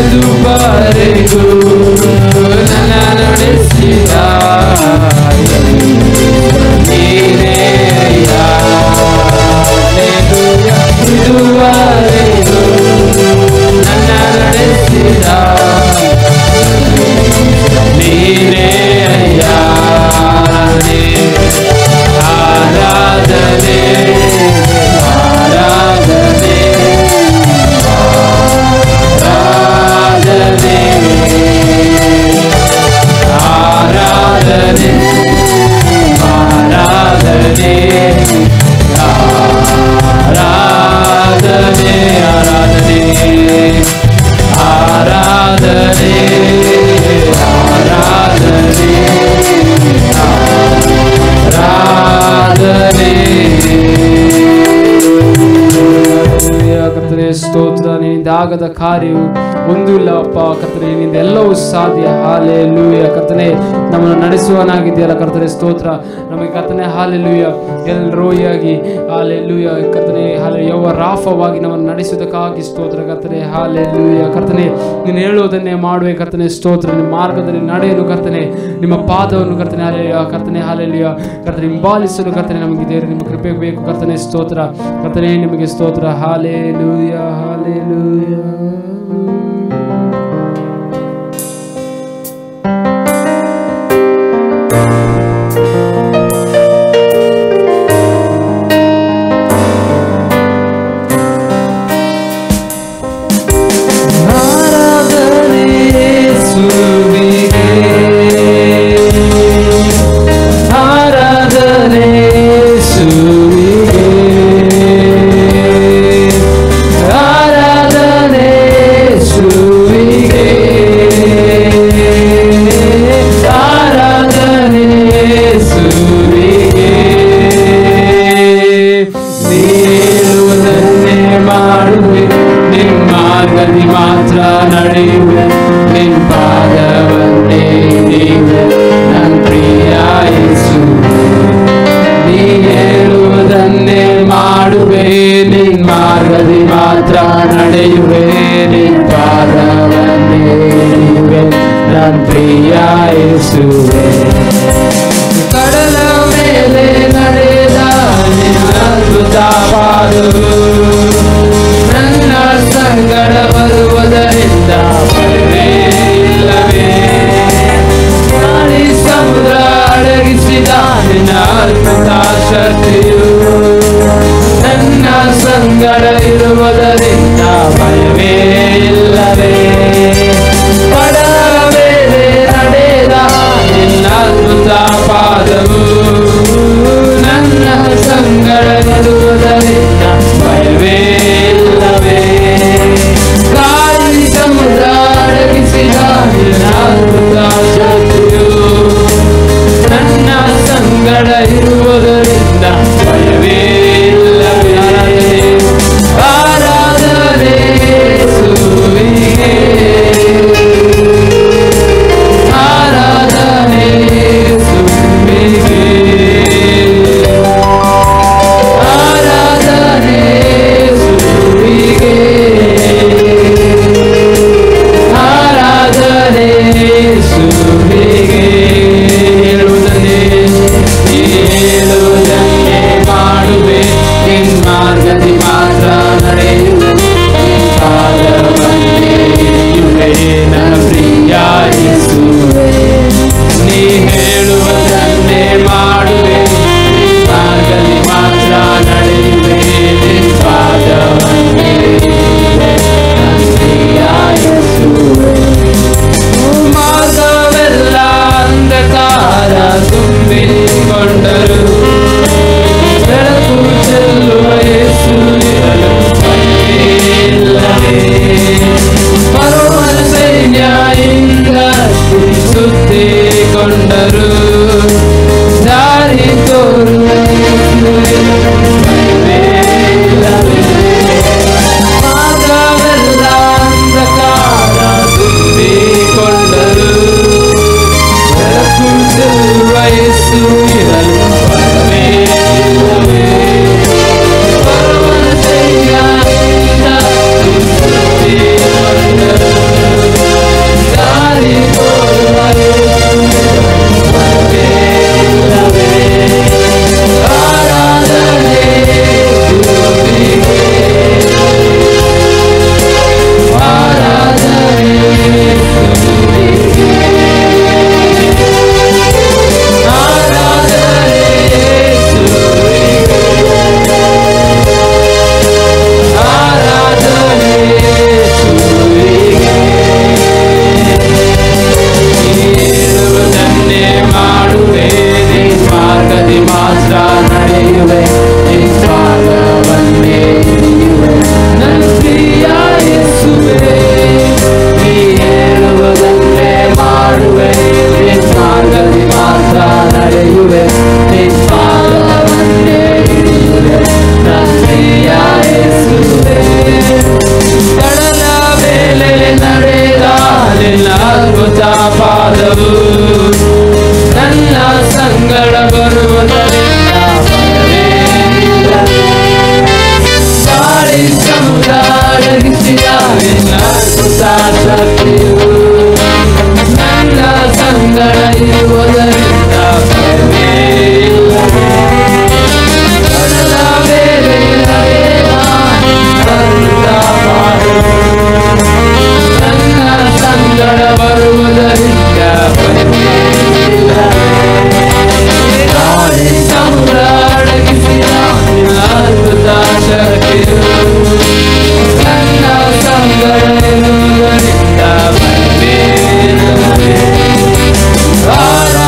ಇದುವರೆಗೂ ನನ್ನ ನಡೆಸಿದ ನೀನೇ ಅಯ್ಯ. ಇದುವರೆಗೂ ನನ್ನ ನಡೆಸಿದ ನೀನೇ ಅಯ್ಯ. ಆರಾಧನೆ ಆರಾಧನೆ ಆರಾಧನೆ ಆರಾಧನೆ ಆರಾಧನೆ ಆರಾಧನೆ ಆರಾಧನೆ ಆರಾಧನೆ ಆರಾಧನೆ. ಕರ್ತನೇ ಸ್ತೋತ್ರ. ನಿನ್ನಿಂದ ಆಗದ ಕಾರ್ಯವು ಒಂದೂ ಇಲ್ಲಪ್ಪ ಕರ್ತನೇ, ನಿನ್ನಿಂದ ಎಲ್ಲವೂ ಸಾಧ್ಯ. ಹಾಲೆಲೂಯ. ಕರ್ತನೇ ನಮ್ಮನ್ನು ನಡೆಸುವನಾಗಿದೆಯಲ್ಲ ಕರ್ತನೇ ಸ್ತೋತ್ರ. ನಮಗೆ ಕರ್ತನೇ ಹಾಲೆಲೂಯ ಎಲ್ ರೋಯಾಗಿ ಹಾಲೆಲೂಯ ಕರ್ತನೇ ಯವ್ವ ರಾಫವಾಗಿ ನಮ್ಮನ್ನು ನಡೆಸುವುದಕ್ಕಾಗಿ ಸ್ತೋತ್ರ ಕರ್ತನೇ. ಹಾಲೆಲೂಯ ಕರ್ತನೇ, ನೀನು ಹೇಳುವುದನ್ನೇ ಮಾಡುವೆ ಕರ್ತನೇ ಸ್ತೋತ್ರ. ನಿಮ್ಮ ಮಾರ್ಗದಲ್ಲಿ ನಡೆಯಲು ಕರ್ತನೇ, ನಿಮ್ಮ ಪಾದವನ್ನು ಕರ್ತನೇ ಹಾಲೆಲೂಯ ಕರ್ತನೇ ಹಾಲೆಲೂಯ ಕರ್ತನೇ ಹಿಂಬಾಲಿಸಲು ಕರ್ತನೇ ನಮಗೆ ದೇವರು ನಿಮ್ಮ ಕೃಪೆ ಬೇಕು ಕರ್ತನೇ ಸ್ತೋತ್ರ. ಕರ್ತನೇ ನಿಮಗೆ ಸ್ತೋತ್ರ. Hallelujah hallelujah. ಆರಾಧನೆ ಯೇಸುವೆ. ಕಡಲ ಮೇಲೆ ನಡೆದ ನಿನ್ನ ಅದ್ಭುತ ಪಾದವು ನನ್ನ ಸಂಗಡ ಬರುವುದರಿಂದ ಭಯವೇ ಇಲ್ಲವೇ. ಗಾಳಿ ಸಮುದ್ರ ಅಡಗಿಸಿದ ನಿನ್ನ ಅದ್ಭುತ ಶಕ್ತಿಯು ನನ್ನ ಸಂಗಡ ಇರುವುದರಿಂದ ಭಯವೇ ಇಲ್ಲವೇ. ಕಡಲ ಮೇಲೆ ನಡೆದ ನಿನ್ನ ಅದ್ಭುತ ಪಾದವು ನನ್ನ ಸಂಗಡ ಇರುವುದರಿಂದ ಭಯವೇ ಇಲ್ಲವೇ. ಗಾಳಿ ಸಮುದ್ರ ಅಡಗಿಸಿದ ನಿನ್ನ ಅದ್ಭುತ ಶಕ್ತಿಯು ನನ್ನ ಸಂಗಡ ಇರುವುದರಿಂದ ಭಯವೇ ಇಲ್ಲವೇ. ಆರಾಧನೆ ಯೇಸುವಿಗೆ, ಆರಾಧನೆ ಯೇಸುವಿಗೆ, ಆರಾಧನೆ ಯೇಸುವಿಗೆ, ಆರಾಧನೆ ಯೇಸುವಿಗೆ. ಹೇಳುವುದನ್ನೇ ಮಾಡುವೆ, ನಿನ್ ಮಾರ್ಗದಿ ಮಾತ್ರ ನಡೆಯುವೆ, ಪಾದವನ್ನೇ ಹಿಡಿಯುವೆ ನನ್ನ ಪ್ರಿಯ ಯೇಸುವೆ. ನೀ ಹೇಳುವುದನ್ನೇ ಮಾಡುವೆ, ಮಾರ್ಗದಿ ಮಾತ್ರ ನಡೆಯುವೆ, ನಿನ್ ಪಾದವನ್ನೇ ಹಿಡಿಯುವೆ ನನ್ನ ಪ್ರಿಯ ಯೇಸುವೆ. ಮಾರ್ಗವೆಲ್ಲ ಅಂಧಕಾರ ತುಂಬಿಕೊಂಡರು, ಬೆಳಕು ಚೆಲ್ಲುವ ಯೇಸು ಇರಲು ಭಯವಿಲ್ಲವೇ. ಪರಮನ ಸೈನ್ಯದಿಂದ ಸುತ್ತಿಕೊಂಡರು, ದಾರಿ ತೋರುವ ಯೇಸು ಇರಲು ಭಯವಿಲ್ಲವೇ. ಮಾರ್ಗವೆಲ್ಲ ಅಂಧಕಾರ ತುಂಬಿಕೊಂಡರು, ಬೆಳಕು ಚೆಲ್ಲುವ ಯೇಸು ಇರಲು ಭಯವೇ ಇಲ್ಲವೇ. ಪರಮನ ಸೈನ್ಯದಿಂದ ಸುತ್ತಿಕೊಂಡರು, ದಾರಿ ತೋರುವ ಯೇಸು ಇರಲು ಭಯವೇ ಇಲ್ಲವೇ. ಆರಾಧನೆ ಯೇಸುವಿಗೆ, ಆರಾಧನೆ ಯೇಸುವಿಗೆ, ಆರಾಧನೆ ಯೇಸುವಿಗೆ, ಆರಾಧನೆ ಯೇಸುವಿಗೆ. ಹೇಳುವುದನ್ನೇ ಮಾಡುವೆ, ನಿನ್ ಮಾರ್ಗದಿ ಮಾತ್ರ ನಡೆಯುವೆ, ನಿನ್ ಪಾದವನ್ನೇ ಹಿಡಿಯುವೆ ನನ್ನ ಪ್ರಿಯ ಯೇಸುವೆ. ನೀ ಹೇಳುವುದನ್ನೇ ಮಾಡುವೆ, ನಿನ್ ಮಾರ್ಗದಿ ಮಾತ್ರ ನಡೆಯುವೆ, ನಿನ್ ಪಾದವನ್ನೇ ಹಿಡಿಯುವೆ ನನ್ನ ಪ್ರಿಯ ಯೇಸುವೆ. ಕಡಲ ಮೇಲೆ ನಡೆದ ನಿನ್ನ ಅದ್ಭುತ ಪಾದವು ನನ್ನ ಸಂಗಡ ಬರುವುದರಿಂದ ಭಯವೇ ಇಲ್ಲವೇ. ಗಾಳಿ ಸಮುದ್ರ ಅಡಗಿಸಿದ ನಿನ್ನ ಅದ್ಭುತ ಶಕ್ತಿಯು ನನ್ನ ಸಂಗಡ ಇರುವುದರಿಂದ ಭಯವೇ ಇಲ್ಲವೇ. ಕಡಲ ಮೇಲೆ ನಡೆದ ಅದ್ಭುತ ಪಾದವು ನನ್ನ ಸಂಗಡ ಬರುವುದರಿಂದ ಭಯವೇ ಇಲ್ಲವೇ. ಗಾಳಿ ಸಮುದ್ರ ಅಡಗಿಸಿದ ನಿನ್ನ ಅದ್ಭುತ ಶಕ್ತಿಯು ನನ್ನ ಸಂಗಡ ಇರುವುದರಿಂದ ಭಯವೇ ಇಲ್ಲವೇ. ಆರಾಧನೆ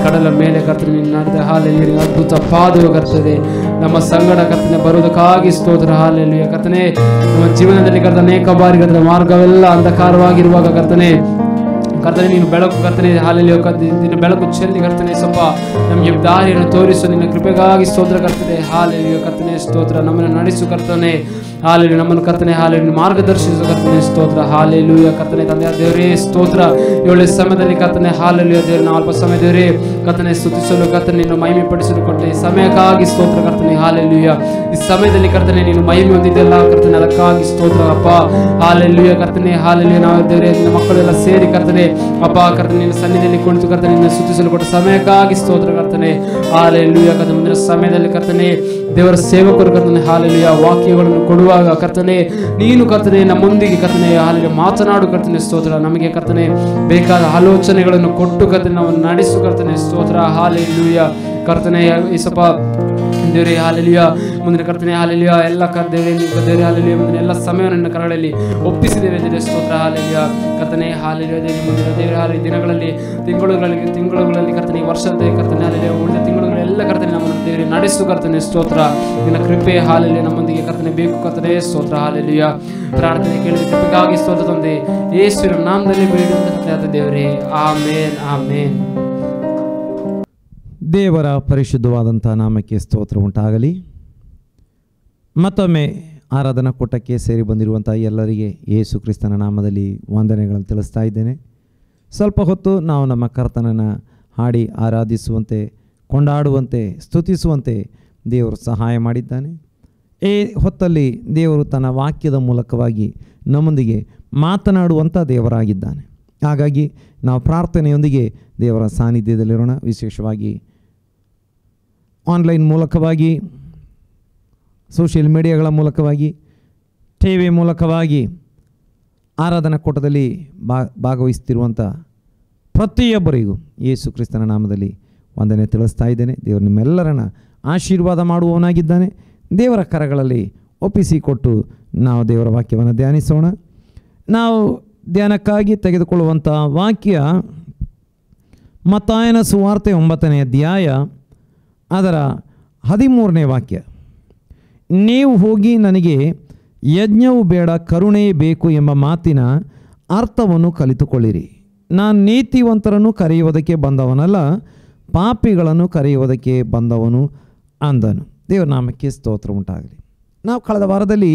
ಕಡಲ ಮೇಲೆ ಕರ್ತನೆ ನೀನು ನಡೆದ ಹಾಲೆಲೂಯ. ಅದ್ಭುತ ಪಾದವು ಕರ್ತದೆ ನಮ್ಮ ಸಂಗಡ ಕರ್ತನೆ ಬರುವುದಕ್ಕಾಗಿ ಸ್ತೋತ್ರ ಹಾಲೆಲೂಯ. ಕರ್ತನೆ ನಮ್ಮ ಜೀವನದಲ್ಲಿ ಕರ್ತನೆ ಅನೇಕ ಬಾರಿ ಕರ್ತನೆ ಮಾರ್ಗವೆಲ್ಲ ಅಂಧಕಾರವಾಗಿರುವಾಗ ಕರ್ತನೆ ನೀನು ಬೆಳಕು ಕರ್ತನೆ ಹಾಲೆಲೂಯ. ನಿನ್ನ ಬೆಳಕು ಚೆಲ್ಲಿ ಕರ್ತನೆ ಸ್ವಲ್ಪ ನಮಗೆ ದಾರಿಯನ್ನು ತೋರಿಸು. ನಿನ್ನ ಕೃಪೆಗಾಗಿ ಸ್ತೋತ್ರ ಕರ್ತನೆ ಹಾಲೆಲೂಯ. ಕರ್ತನೆ ಸ್ತೋತ್ರ. ನಮ್ಮನ್ನು ನಡೆಸು ಕರ್ತನೆ ಹಾಲೆಲೂಯ. ನಮ್ಮನ್ನು ಕರ್ತನೆ ಹಾಲೆಲೂಯ ಮಾರ್ಗದರ್ಶಿಸು ಕರ್ತನೆ ಸ್ತೋತ್ರ ಹಾಲೆಲೂಯ. ಕರ್ತನೆ ತಂದೆಯ ದೇವರೇ ಸ್ತೋತ್ರ. ಏಳು ಸಮಯದಲ್ಲಿ ಕರ್ತನೆ ಹಾಲೆಲೂಯ ದೇವರೇ ನಾವು ಅಲ್ಪ ಸಮಯ ದೇವರೇ ಕರ್ತನೆ ಸ್ತುತಿಸಲು ಕರ್ತನೆ ನೀನು ಮಹಿಮೆ ಪಡಿಸಲು ಕೊಟ್ಟೆ. ಈ ಸಮಯಕ್ಕಾಗಿ ಸ್ತೋತ್ರ ಕರ್ತನೆ ಹಾಲೆಲೂಯ. ಈ ಸಮಯದಲ್ಲಿ ಕರ್ತನೆ ನೀನು ಮಹಿಮೆ ಹೊಂದಿದ್ದೆಲ್ಲ ಕರ್ತನೆ ಅದಕ್ಕಾಗಿ ಸ್ತೋತ್ರ ಅಪ್ಪ ಹಾಲೆಲೂಯ. ಕರ್ತನೆ ಹಾಲೆಲೂಯ. ನಾವು ದೇವರೇ ನಿನ್ನ ಮಕ್ಕಳೆಲ್ಲ ಸೇರಿ ಕರ್ತನೆ ಅಪ್ಪ ಕರ್ತನೆ ನಿನ್ನ ಸನ್ನಿಧಿಯಲ್ಲಿ ಕುಳಿತು ಕರ್ತನೆ ನಿನ್ನ ಸ್ತುತಿಸಲು ಕೊಟ್ಟ ಸಮಯಕ್ಕಾಗಿ ಸ್ತೋತ್ರ ಕರ್ತನೆ ಹಾಲೆಲೂಯ. ಕರ್ತನೆ ಮುಂದಿನ ಸಮಯದಲ್ಲಿ ಕರ್ತನೆ ದೇವರ ಸೇವಕರು ಕರ್ತನೆ ಹಾಲೆಲೂಯ ವಾಕ್ಯಗಳನ್ನು ಕೊಡುವಾಗ ಕರ್ತನೆ ನೀನು ಕರ್ತನೆ ನಮ್ಮೊಂದಿಗೆ ಕರ್ತನೆ ಹಾಲೆಲೂಯ ಮಾತನಾಡು ಕರ್ತನೆ ಸ್ತೋತ್ರ. ನಮಗೆ ಕರ್ತನೆ ಬೇಕಾದ ಆಲೋಚನೆಗಳನ್ನು ಕೊಟ್ಟು ಕರ್ತನೆ ನಾವು ನಡೆಸು ಕರ್ತನೆ ಸ್ತೋತ್ರ ಹಾಲೆಲೂಯ. ಕರ್ತನೆ ಯೇಸಪ್ಪ ದೇವರೇ ಹಾಲೆಲೂಯ. ಮುಂದಿನ ಕರ್ತನೆ ಹಾಲೆಲೂಯ ಎಲ್ಲ ದೇವರೇ ಹಾಲೆಲೂಯ ಮುಂದಿನ ಎಲ್ಲ ಸಮಯವನ್ನು ಕರಗಳಲ್ಲಿ ಒಪ್ಪಿಸಿದ್ದೇವೆ ದೇವರೇ ಸ್ತೋತ್ರ ಹಾಲೆಲೂಯ. ಕರ್ತನೆ ಹಾಲೆಲೂಯ ಮುಂದಿನ ದೇವರೇ ಹಾಲೆಲೂಯ ದಿನಗಳಲ್ಲಿ ತಿಂಗಳುಗಳಲ್ಲಿ ಕರ್ತನೆ ವರ್ಷದ ಕರ್ತನೆ ಹಾಲೆಲೂಯ ಉಳಿದ ತಿಂಗಳುಗಳೆಲ್ಲ ಕರ್ತನೆ ನಮ್ಮನ್ನು ದೇವರೇ ನಡೆಸು ಕರ್ತನೆ ಸ್ತೋತ್ರ. ನಿನ್ನ ಕೃಪೆ ಹಾಲೆಲೂಯ ನಮ್ಮೊಂದಿಗೆ ಕರ್ತನೆ ಬೇಕು ಕರ್ತನೆ ಸ್ತೋತ್ರ ಹಾಲೆಲೂಯ. ಪ್ರಾರ್ಥನೆ ಕೇಳಿದ ಕೃಪೆಗಾಗಿ ಸ್ತೋತ್ರ ತಂದೆ ಯೇಸುವಿನ ನಾಮದಲ್ಲಿ ಬೇಡಿದ ದೇವರೇ ಆಮೇನ್ ಆಮೇನ್. ದೇವರ ಪರಿಶುದ್ಧವಾದಂಥ ನಾಮಕ್ಕೆ ಸ್ತೋತ್ರ ಉಂಟಾಗಲಿ. ಮತ್ತೊಮ್ಮೆ ಆರಾಧನಾ ಕೂಟಕ್ಕೆ ಸೇರಿ ಬಂದಿರುವಂಥ ಎಲ್ಲರಿಗೆ ಯೇಸು ಕ್ರಿಸ್ತನ ನಾಮದಲ್ಲಿ ವಂದನೆಗಳನ್ನು ತಿಳಿಸ್ತಾ ಇದ್ದೇನೆ. ಸ್ವಲ್ಪ ಹೊತ್ತು ನಾವು ನಮ್ಮ ಕರ್ತನನ್ನು ಹಾಡಿ ಆರಾಧಿಸುವಂತೆ, ಕೊಂಡಾಡುವಂತೆ, ಸ್ತುತಿಸುವಂತೆ ದೇವರು ಸಹಾಯ ಮಾಡಿದ್ದಾನೆ. ಈ ಹೊತ್ತಲ್ಲಿ ದೇವರು ತನ್ನ ವಾಕ್ಯದ ಮೂಲಕವಾಗಿ ನಮ್ಮೊಂದಿಗೆ ಮಾತನಾಡುವಂಥ ದೇವರಾಗಿದ್ದಾನೆ. ಹಾಗಾಗಿ ನಾವು ಪ್ರಾರ್ಥನೆಯೊಂದಿಗೆ ದೇವರ ಸಾನ್ನಿಧ್ಯದಲ್ಲಿರೋಣ. ವಿಶೇಷವಾಗಿ ಆನ್ಲೈನ್ ಮೂಲಕವಾಗಿ, ಸೋಷಿಯಲ್ ಮೀಡಿಯಾಗಳ ಮೂಲಕವಾಗಿ, ಟಿವಿ ಮೂಲಕವಾಗಿ ಆರಾಧನಾ ಕೂಟದಲ್ಲಿ ಭಾಗವಹಿಸ್ತಿರುವಂಥ ಪ್ರತಿಯೊಬ್ಬರಿಗೂ ಯೇಸು ಕ್ರಿಸ್ತನ ನಾಮದಲ್ಲಿ ವಂದನೆ ತಿಳಿಸ್ತಾ ಇದ್ದೇನೆ. ದೇವರು ನಿಮ್ಮೆಲ್ಲರನ್ನ ಆಶೀರ್ವಾದ ಮಾಡುವವನಾಗಿದ್ದಾನೆ. ದೇವರ ಕರಗಳಲ್ಲಿ ಒಪ್ಪಿಸಿಕೊಟ್ಟು ನಾವು ದೇವರ ವಾಕ್ಯವನ್ನು ಧ್ಯಾನಿಸೋಣ. ನಾವು ಧ್ಯಾನಕ್ಕಾಗಿ ತೆಗೆದುಕೊಳ್ಳುವಂಥ ವಾಕ್ಯ ಮತ್ತಾಯನ ಸುವಾರ್ತೆ 9ನೇ ಅಧ್ಯಾಯ ಅದರ 13ನೇ ವಾಕ್ಯ. ನೀವು ಹೋಗಿ ನನಗೆ ಯಜ್ಞವು ಬೇಡ ಕರುಣೆಯೇ ಬೇಕು ಎಂಬ ಮಾತಿನ ಅರ್ಥವನ್ನು ಕಲಿತುಕೊಳ್ಳಿರಿ. ನಾನು ನೀತಿವಂತರನ್ನು ಕರೆಯುವುದಕ್ಕೆ ಬಂದವನಲ್ಲ, ಪಾಪಿಗಳನ್ನು ಕರೆಯುವುದಕ್ಕೆ ಬಂದವನು ಅಂದನು. ದೇವರ ನಾಮಕ್ಕೆ ಸ್ತೋತ್ರ ಉಂಟಾಗಲಿ. ನಾವು ಕಳೆದ ವಾರದಲ್ಲಿ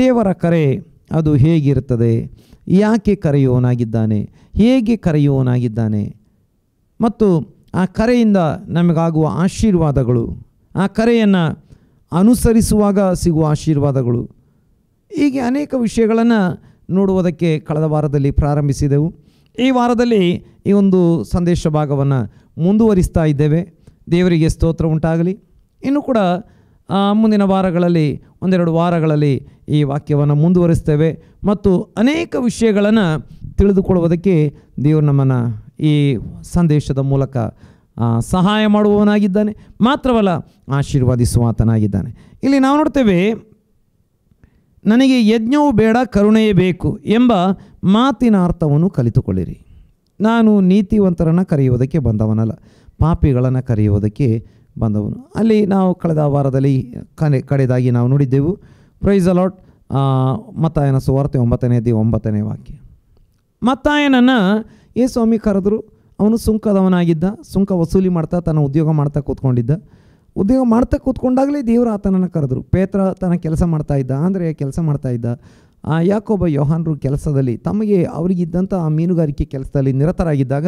ದೇವರ ಕರೆ ಅದು ಹೇಗಿರುತ್ತದೆ, ಯಾಕೆ ಕರೆಯುವವನಾಗಿದ್ದಾನೆ, ಹೇಗೆ ಕರೆಯುವವನಾಗಿದ್ದಾನೆ ಮತ್ತು ಆ ಕರೆಯಿಂದ ನಮಗಾಗುವ ಆಶೀರ್ವಾದಗಳು, ಆ ಕರೆಯನ್ನು ಅನುಸರಿಸುವಾಗ ಸಿಗುವ ಆಶೀರ್ವಾದಗಳು, ಹೀಗೆ ಅನೇಕ ವಿಷಯಗಳನ್ನು ನೋಡುವುದಕ್ಕೆ ಕಳೆದ ವಾರದಲ್ಲಿ ಪ್ರಾರಂಭಿಸಿದೆವು. ಈ ವಾರದಲ್ಲಿ ಈ ಒಂದು ಸಂದೇಶ ಭಾಗವನ್ನು ಮುಂದುವರಿಸ್ತಾ ಇದ್ದೇವೆ. ದೇವರಿಗೆ ಸ್ತೋತ್ರ ಉಂಟಾಗಲಿ. ಇನ್ನು ಕೂಡ ಮುಂದಿನ ವಾರಗಳಲ್ಲಿ, ಒಂದೆರಡು ವಾರಗಳಲ್ಲಿ ಈ ವಾಕ್ಯವನ್ನು ಮುಂದುವರಿಸ್ತೇವೆ ಮತ್ತು ಅನೇಕ ವಿಷಯಗಳನ್ನು ತಿಳಿದುಕೊಳ್ಳುವುದಕ್ಕೆ ದೇವರು ನಮ್ಮನ್ನು ಈ ಸಂದೇಶದ ಮೂಲಕ ಸಹಾಯ ಮಾಡುವವನಾಗಿದ್ದಾನೆ. ಮಾತ್ರವಲ್ಲ, ಆಶೀರ್ವಾದಿಸುವಾತನಾಗಿದ್ದಾನೆ. ಇಲ್ಲಿ ನಾವು ನೋಡ್ತೇವೆ, ನನಗೆ ಯಜ್ಞವು ಬೇಡ ಕರುಣೆಯೇ ಬೇಕು ಎಂಬ ಮಾತಿನ ಅರ್ಥವನ್ನು ಕಲಿತುಕೊಳ್ಳಿರಿ. ನಾನು ನೀತಿವಂತರನ್ನು ಕರೆಯುವುದಕ್ಕೆ ಬಂದವನಲ್ಲ, ಪಾಪಿಗಳನ್ನು ಕರೆಯುವುದಕ್ಕೆ ಬಂದವನು. ಅಲ್ಲಿ ನಾವು ಕಳೆದ ವಾರದಲ್ಲಿ ಕಡೆದಾಗಿ ನಾವು ನೋಡಿದ್ದೆವು. Price allot. ಮತ್ತಾಯನ ಸುವಾರ್ತೆ 9ನೇ ಅಧ್ಯಾಯ 9ನೇ ವಾಕ್ಯ. ಮತ್ತಾಯನನ್ನು ಯೇಸ್ವಾಮಿ ಕರೆದರು. ಅವನು ಸುಂಕದವನಾಗಿದ್ದ, ಸುಂಕ ವಸೂಲಿ ಮಾಡ್ತಾ ತನ್ನ ಉದ್ಯೋಗ ಮಾಡ್ತಾ ಕೂತ್ಕೊಂಡಿದ್ದ. ಉದ್ಯೋಗ ಮಾಡ್ತಾ ಕೂತ್ಕೊಂಡಾಗಲೇ ದೇವರು ಆತನನ್ನು ಕರೆದರು. ಪೇತ್ರ ತನ್ನ ಕೆಲಸ ಮಾಡ್ತಾ ಇದ್ದ, ಅಂದರೆ ಕೆಲಸ ಮಾಡ್ತಾ ಇದ್ದ. ಯಾಕೋಬ ಯೋಹಾನರು ಕೆಲಸದಲ್ಲಿ ತಮಗೆ ಅವರಿಗಿದ್ದಂಥ ಆ ಮೀನುಗಾರಿಕೆ ಕೆಲಸದಲ್ಲಿ ನಿರತರಾಗಿದ್ದಾಗ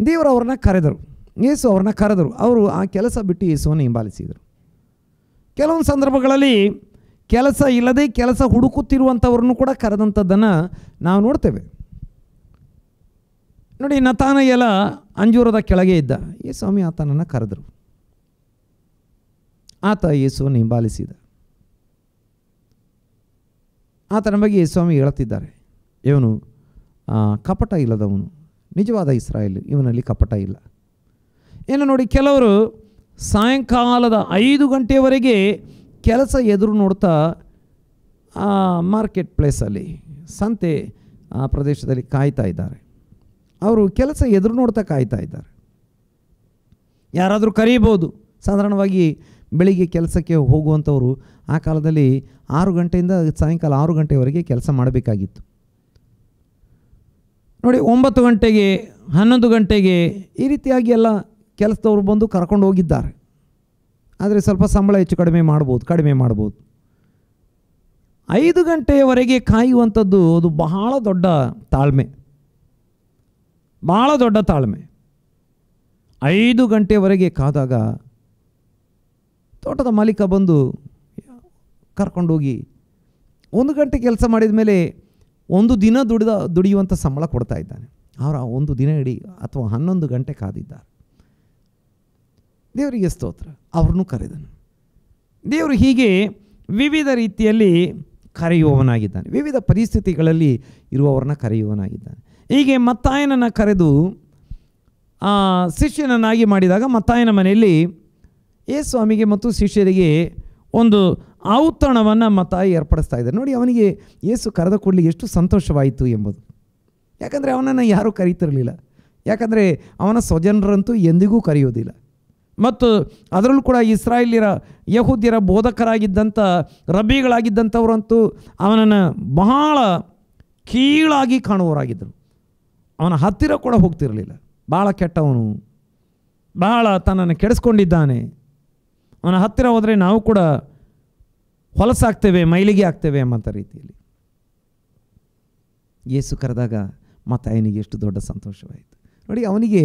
ದೇವರು ಅವ್ರನ್ನ ಕರೆದರು. ಯೇಸು ಅವ್ರನ್ನ ಕರೆದರು. ಅವರು ಆ ಕೆಲಸ ಬಿಟ್ಟು ಯೇಸುವನ್ನು ಹಿಂಬಾಲಿಸಿದರು. ಕೆಲವೊಂದು ಸಂದರ್ಭಗಳಲ್ಲಿ ಕೆಲಸ ಇಲ್ಲದೆ ಕೆಲಸ ಹುಡುಕುತ್ತಿರುವಂಥವ್ರನ್ನು ಕೂಡ ಕರೆದಂಥದ್ದನ್ನು ನಾವು ನೋಡ್ತೇವೆ. ನೋಡಿ, ನತಾನಯೇಲ ಅಂಜೂರದ ಕೆಳಗೆ ಇದ್ದ. ಯೇಸ್ವಾಮಿ ಆತನನ್ನು ಕರೆದರು. ಆತ ಯೇಸುವನ್ನು ಹಿಂಬಾಲಿಸಿದ. ಆತನ ಬಗ್ಗೆ ಯೇಸ್ವಾಮಿ ಹೇಳುತ್ತಿದ್ದಾರೆ, ಇವನು ಕಪಟ ಇಲ್ಲದವನು, ನಿಜವಾದ ಇಸ್ರಾಯೇಲ್, ಇವನಲ್ಲಿ ಕಪಟ ಇಲ್ಲ. ಏನು ನೋಡಿ, ಕೆಲವರು ಸಾಯಂಕಾಲದ 5 ಗಂಟೆಯವರೆಗೆ ಕೆಲಸ ಎದುರು ನೋಡ್ತಾ ಮಾರ್ಕೆಟ್ ಪ್ಲೇಸಲ್ಲಿ, ಸಂತೆ ಪ್ರದೇಶದಲ್ಲಿ ಕಾಯ್ತಾ ಇದ್ದಾರೆ. ಅವರು ಕೆಲಸ ಎದುರು ನೋಡ್ತಾ ಕಾಯ್ತಾ ಇದ್ದಾರೆ. ಯಾರಾದರೂ ಕರೀಬೋದು. ಸಾಧಾರಣವಾಗಿ ಬೆಳಿಗ್ಗೆ ಕೆಲಸಕ್ಕೆ ಹೋಗುವಂಥವರು ಆ ಕಾಲದಲ್ಲಿ 6 ಗಂಟೆಯಿಂದ ಸಾಯಂಕಾಲ 6 ಗಂಟೆವರೆಗೆ ಕೆಲಸ ಮಾಡಬೇಕಾಗಿತ್ತು. ನೋಡಿ, 9 ಗಂಟೆಗೆ 11 ಗಂಟೆಗೆ ಈ ರೀತಿಯಾಗಿ ಎಲ್ಲ ಕೆಲಸದವರು ಬಂದು ಕರ್ಕೊಂಡು ಹೋಗಿದ್ದಾರೆ. ಆದರೆ ಸ್ವಲ್ಪ ಸಂಬಳ ಹೆಚ್ಚು ಕಡಿಮೆ ಮಾಡ್ಬೋದು. 5 ಗಂಟೆಯವರೆಗೆ ಕಾಯುವಂಥದ್ದು ಅದು ಬಹಳ ದೊಡ್ಡ ತಾಳ್ಮೆ. 5 ಗಂಟೆವರೆಗೆ ಕಾದಾಗ ತೋಟದ ಮಾಲೀಕ ಬಂದು ಕರ್ಕೊಂಡೋಗಿ 1 ಗಂಟೆ ಕೆಲಸ ಮಾಡಿದ ಮೇಲೆ 1 ದಿನ ದುಡಿಯುವಂಥ ಸಂಬಳ ಕೊಡ್ತಾ ಇದ್ದಾನೆ. ಅವರ 1 ದಿನ ಇಡೀ ಅಥವಾ 11 ಗಂಟೆ ಕಾದಿದ್ದಾರೆ. ದೇವರಿಗೆ ಸ್ತೋತ್ರ. ಅವ್ರನ್ನೂ ಕರೆದನು. ದೇವರು ಹೀಗೆ ವಿವಿಧ ರೀತಿಯಲ್ಲಿ ಕರೆಯುವವನಾಗಿದ್ದಾನೆ. ವಿವಿಧ ಪರಿಸ್ಥಿತಿಗಳಲ್ಲಿ ಇರುವವರನ್ನ ಕರೆಯುವವನಾಗಿದ್ದಾನೆ. ಹೀಗೆ ಮತ್ತಾಯನನ್ನು ಕರೆದು ಶಿಷ್ಯನನ್ನಾಗಿ ಮಾಡಿದಾಗ ಮತ್ತಾಯನ ಮನೆಯಲ್ಲಿ ಯೇಸುಸ್ವಾಮಿಗೆ ಮತ್ತು ಶಿಷ್ಯರಿಗೆ ಒಂದು ಔತಣವನ್ನು ಮತ್ತಾಯಿ ಏರ್ಪಡಿಸ್ತಾ ಇದ್ದಾರೆ. ನೋಡಿ, ಅವನಿಗೆ ಯೇಸು ಕರೆದ ಕೂಡಲೇ ಎಷ್ಟು ಸಂತೋಷವಾಯಿತು ಎಂಬುದು. ಯಾಕಂದರೆ ಅವನನ್ನು ಯಾರೂ ಕರೀತಿರಲಿಲ್ಲ. ಯಾಕಂದರೆ ಅವನ ಸ್ವಜನರಂತೂ ಎಂದಿಗೂ ಕರೆಯೋದಿಲ್ಲ. ಮತ್ತು ಅದರಲ್ಲೂ ಕೂಡ ಇಸ್ರಾಯೇಲ್ಯರ ಯಹೂದ್ಯರ ಬೋಧಕರಾಗಿದ್ದಂಥ ರಬ್ಬಿಗಳಾಗಿದ್ದಂಥವರಂತೂ ಅವನನ್ನು ಬಹಳ ಕೀಳಾಗಿ ಕಾಣುವವರಾಗಿದ್ದರು. ಅವನ ಹತ್ತಿರ ಕೂಡ ಹೋಗ್ತಿರಲಿಲ್ಲ. ಭಾಳ ಕೆಟ್ಟವನು, ಬಹಳ ತನ್ನನ್ನು ಕೆಡಿಸ್ಕೊಂಡಿದ್ದಾನೆ, ಅವನ ಹತ್ತಿರ ಹೋದರೆ ನಾವು ಕೂಡ ಹೊಲಸಾಗ್ತೇವೆ, ಮೈಲಿಗೆ ಆಗ್ತೇವೆ ಎಂಬಂಥ ರೀತಿಯಲ್ಲಿ ಯೇಸು ಕರೆದಾಗ ಮತ್ತಾಯನಿಗೆ ಎಷ್ಟು ದೊಡ್ಡ ಸಂತೋಷವಾಯಿತು. ನೋಡಿ, ಅವನಿಗೆ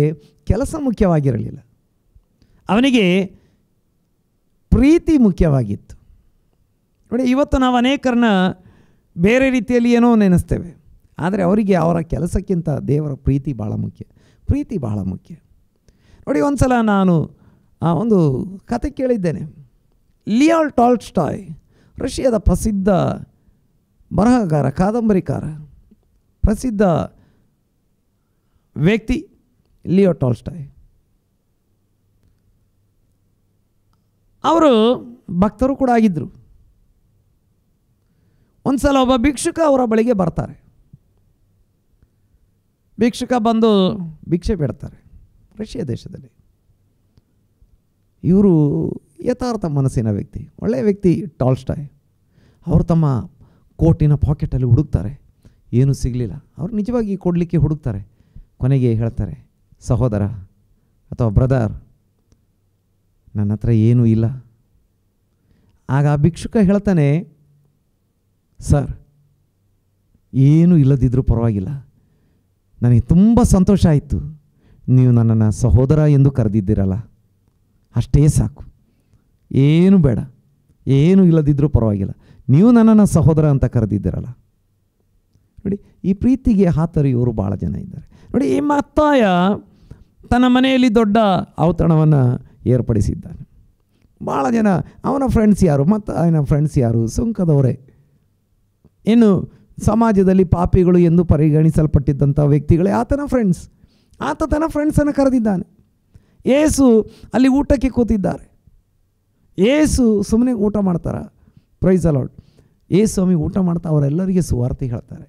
ಕೆಲಸ ಮುಖ್ಯವಾಗಿರಲಿಲ್ಲ, ಅವನಿಗೆ ಪ್ರೀತಿ ಮುಖ್ಯವಾಗಿತ್ತು. ನೋಡಿ, ಇವತ್ತು ನಾವು ಅನೇಕರನ್ನ ಬೇರೆ ರೀತಿಯಲ್ಲಿ ಏನೋ ನೆನೆಸ್ತೇವೆ, ಆದರೆ ಅವರಿಗೆ ಅವರ ಕೆಲಸಕ್ಕಿಂತ ದೇವರ ಪ್ರೀತಿ ಭಾಳ ಮುಖ್ಯ. ನೋಡಿ, ಒಂದು ಸಲ ನಾನು ಒಂದು ಕತೆ ಕೇಳಿದ್ದೇನೆ. ಲಿಯೋ ಟಾಲ್ಸ್ಟಾಯ್, ರಷ್ಯಾದ ಪ್ರಸಿದ್ಧ ಬರಹಗಾರ, ಕಾದಂಬರಿಕಾರ, ಪ್ರಸಿದ್ಧ ವ್ಯಕ್ತಿ ಲಿಯೋ ಟಾಲ್ಸ್ಟಾಯ್. ಅವರು ಭಕ್ತರು ಕೂಡ ಆಗಿದ್ದರು. ಒಂದು ಸಲ ಒಬ್ಬ ಭಿಕ್ಷುಕ ಅವರ ಬಳಿಗೆ ಬರ್ತಾರೆ. ಭಿಕ್ಷುಕ ಬಂದು ಭಿಕ್ಷೆ ಬೇಡ್ತಾರೆ. ರಷ್ಯಾ ದೇಶದಲ್ಲಿ ಇವರು ಯಥಾರ್ಥ ಮನಸ್ಸಿನ ವ್ಯಕ್ತಿ, ಒಳ್ಳೆಯ ವ್ಯಕ್ತಿ ಟಾಲ್ಸ್ಟಾಯ್. ಅವರು ತಮ್ಮ ಕೋಟಿನ ಪಾಕೆಟಲ್ಲಿ ಹುಡುಕ್ತಾರೆ, ಏನೂ ಸಿಗಲಿಲ್ಲ. ಅವರು ನಿಜವಾಗಿ ಕೊಡಲಿಕ್ಕೆ ಹುಡುಕ್ತಾರೆ. ಕೊನೆಗೆ ಹೇಳ್ತಾರೆ, ಸಹೋದರ ಅಥವಾ ಬ್ರದರ್, ನನ್ನ ಹತ್ರ ಏನೂ ಇಲ್ಲ. ಆಗ ಆ ಭಿಕ್ಷುಕ ಹೇಳ್ತಾನೆ, ಸರ್, ಏನೂ ಇಲ್ಲದಿದ್ದರೂ ಪರವಾಗಿಲ್ಲ, ನನಗೆ ತುಂಬ ಸಂತೋಷ ಆಯಿತು. ನೀವು ನನ್ನನ್ನು ಸಹೋದರ ಎಂದು ಕರೆದಿದ್ದೀರಲ್ಲ, ಅಷ್ಟೇ ಸಾಕು, ಏನು ಬೇಡ, ಏನೂ ಇಲ್ಲದಿದ್ದರೂ ಪರವಾಗಿಲ್ಲ, ನೀವು ನನ್ನನ್ನು ಸಹೋದರ ಅಂತ ಕರೆದಿದ್ದೀರಲ್ಲ. ನೋಡಿ, ಈ ಪ್ರೀತಿಗೆ ಹಾತರಿಯುವವರು ಭಾಳ ಜನ ಇದ್ದಾರೆ. ನೋಡಿ, ಈ ಮತ್ತಾಯ ತನ್ನ ಮನೆಯಲ್ಲಿ ದೊಡ್ಡ ಔತಣವನ್ನು ಏರ್ಪಡಿಸಿದ್ದಾನೆ. ಭಾಳ ಜನ, ಅವನ ಫ್ರೆಂಡ್ಸ್ ಯಾರು? ಮತ್ತಾಯನ ಫ್ರೆಂಡ್ಸ್ ಯಾರು? ಸುಂಕದವರೇ, ಇನ್ನು ಸಮಾಜದಲ್ಲಿ ಪಾಪಿಗಳು ಎಂದು ಪರಿಗಣಿಸಲ್ಪಟ್ಟಿದ್ದಂಥ ವ್ಯಕ್ತಿಗಳೇ ಆತನ ಫ್ರೆಂಡ್ಸ್. ಆತ ತನ್ನ ಫ್ರೆಂಡ್ಸನ್ನು ಕರೆದಿದ್ದಾನೆ. ಯೇಸು ಅಲ್ಲಿ ಊಟಕ್ಕೆ ಕೂತಿದ್ದಾರೆ. ಯೇಸು ಸುಮ್ಮನೆ ಊಟ ಮಾಡ್ತಾರೆ? Praise the Lord. ಯೇಸು ಸ್ವಾಮಿ ಊಟ ಮಾಡ್ತಾ ಅವರೆಲ್ಲರಿಗೆ ಸುವಾರ್ತೆ ಹೇಳ್ತಾರೆ,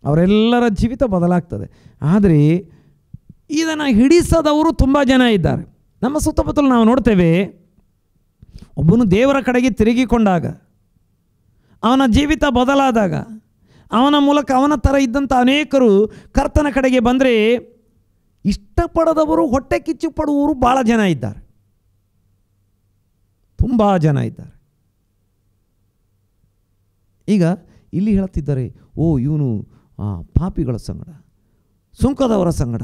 ಅವರೆಲ್ಲರ ಜೀವಿತ ಬದಲಾಗ್ತದೆ. ಆದರೆ ಇದನ್ನು ಹಿಡಿಸದವರು ತುಂಬ ಜನ ಇದ್ದಾರೆ. ನಮ್ಮ ಸುತ್ತಮುತ್ತಲು ನಾವು ನೋಡ್ತೇವೆ, ಒಬ್ಬನು ದೇವರ ಕಡೆಗೆ ತಿರುಗಿಕೊಂಡಾಗ, ಅವನ ಜೀವಿತ ಬದಲಾದಾಗ, ಅವನ ಮೂಲಕ ಅವನ ಥರ ಇದ್ದಂಥ ಅನೇಕರು ಕರ್ತನ ಕಡೆಗೆ ಬಂದರೆ ಇಷ್ಟಪಡದವರು, ಹೊಟ್ಟೆ ಕಿಚ್ಚು ಪಡುವವರು ಭಾಳ ಜನ ಇದ್ದಾರೆ, ತುಂಬ ಜನ ಇದ್ದಾರೆ. ಈಗ ಇಲ್ಲಿ ಹೇಳ್ತಿದ್ದಾರೆ, ಓ ಇವನು ಪಾಪಿಗಳ ಸಂಗಡ, ಸುಂಕದವರ ಸಂಗಡ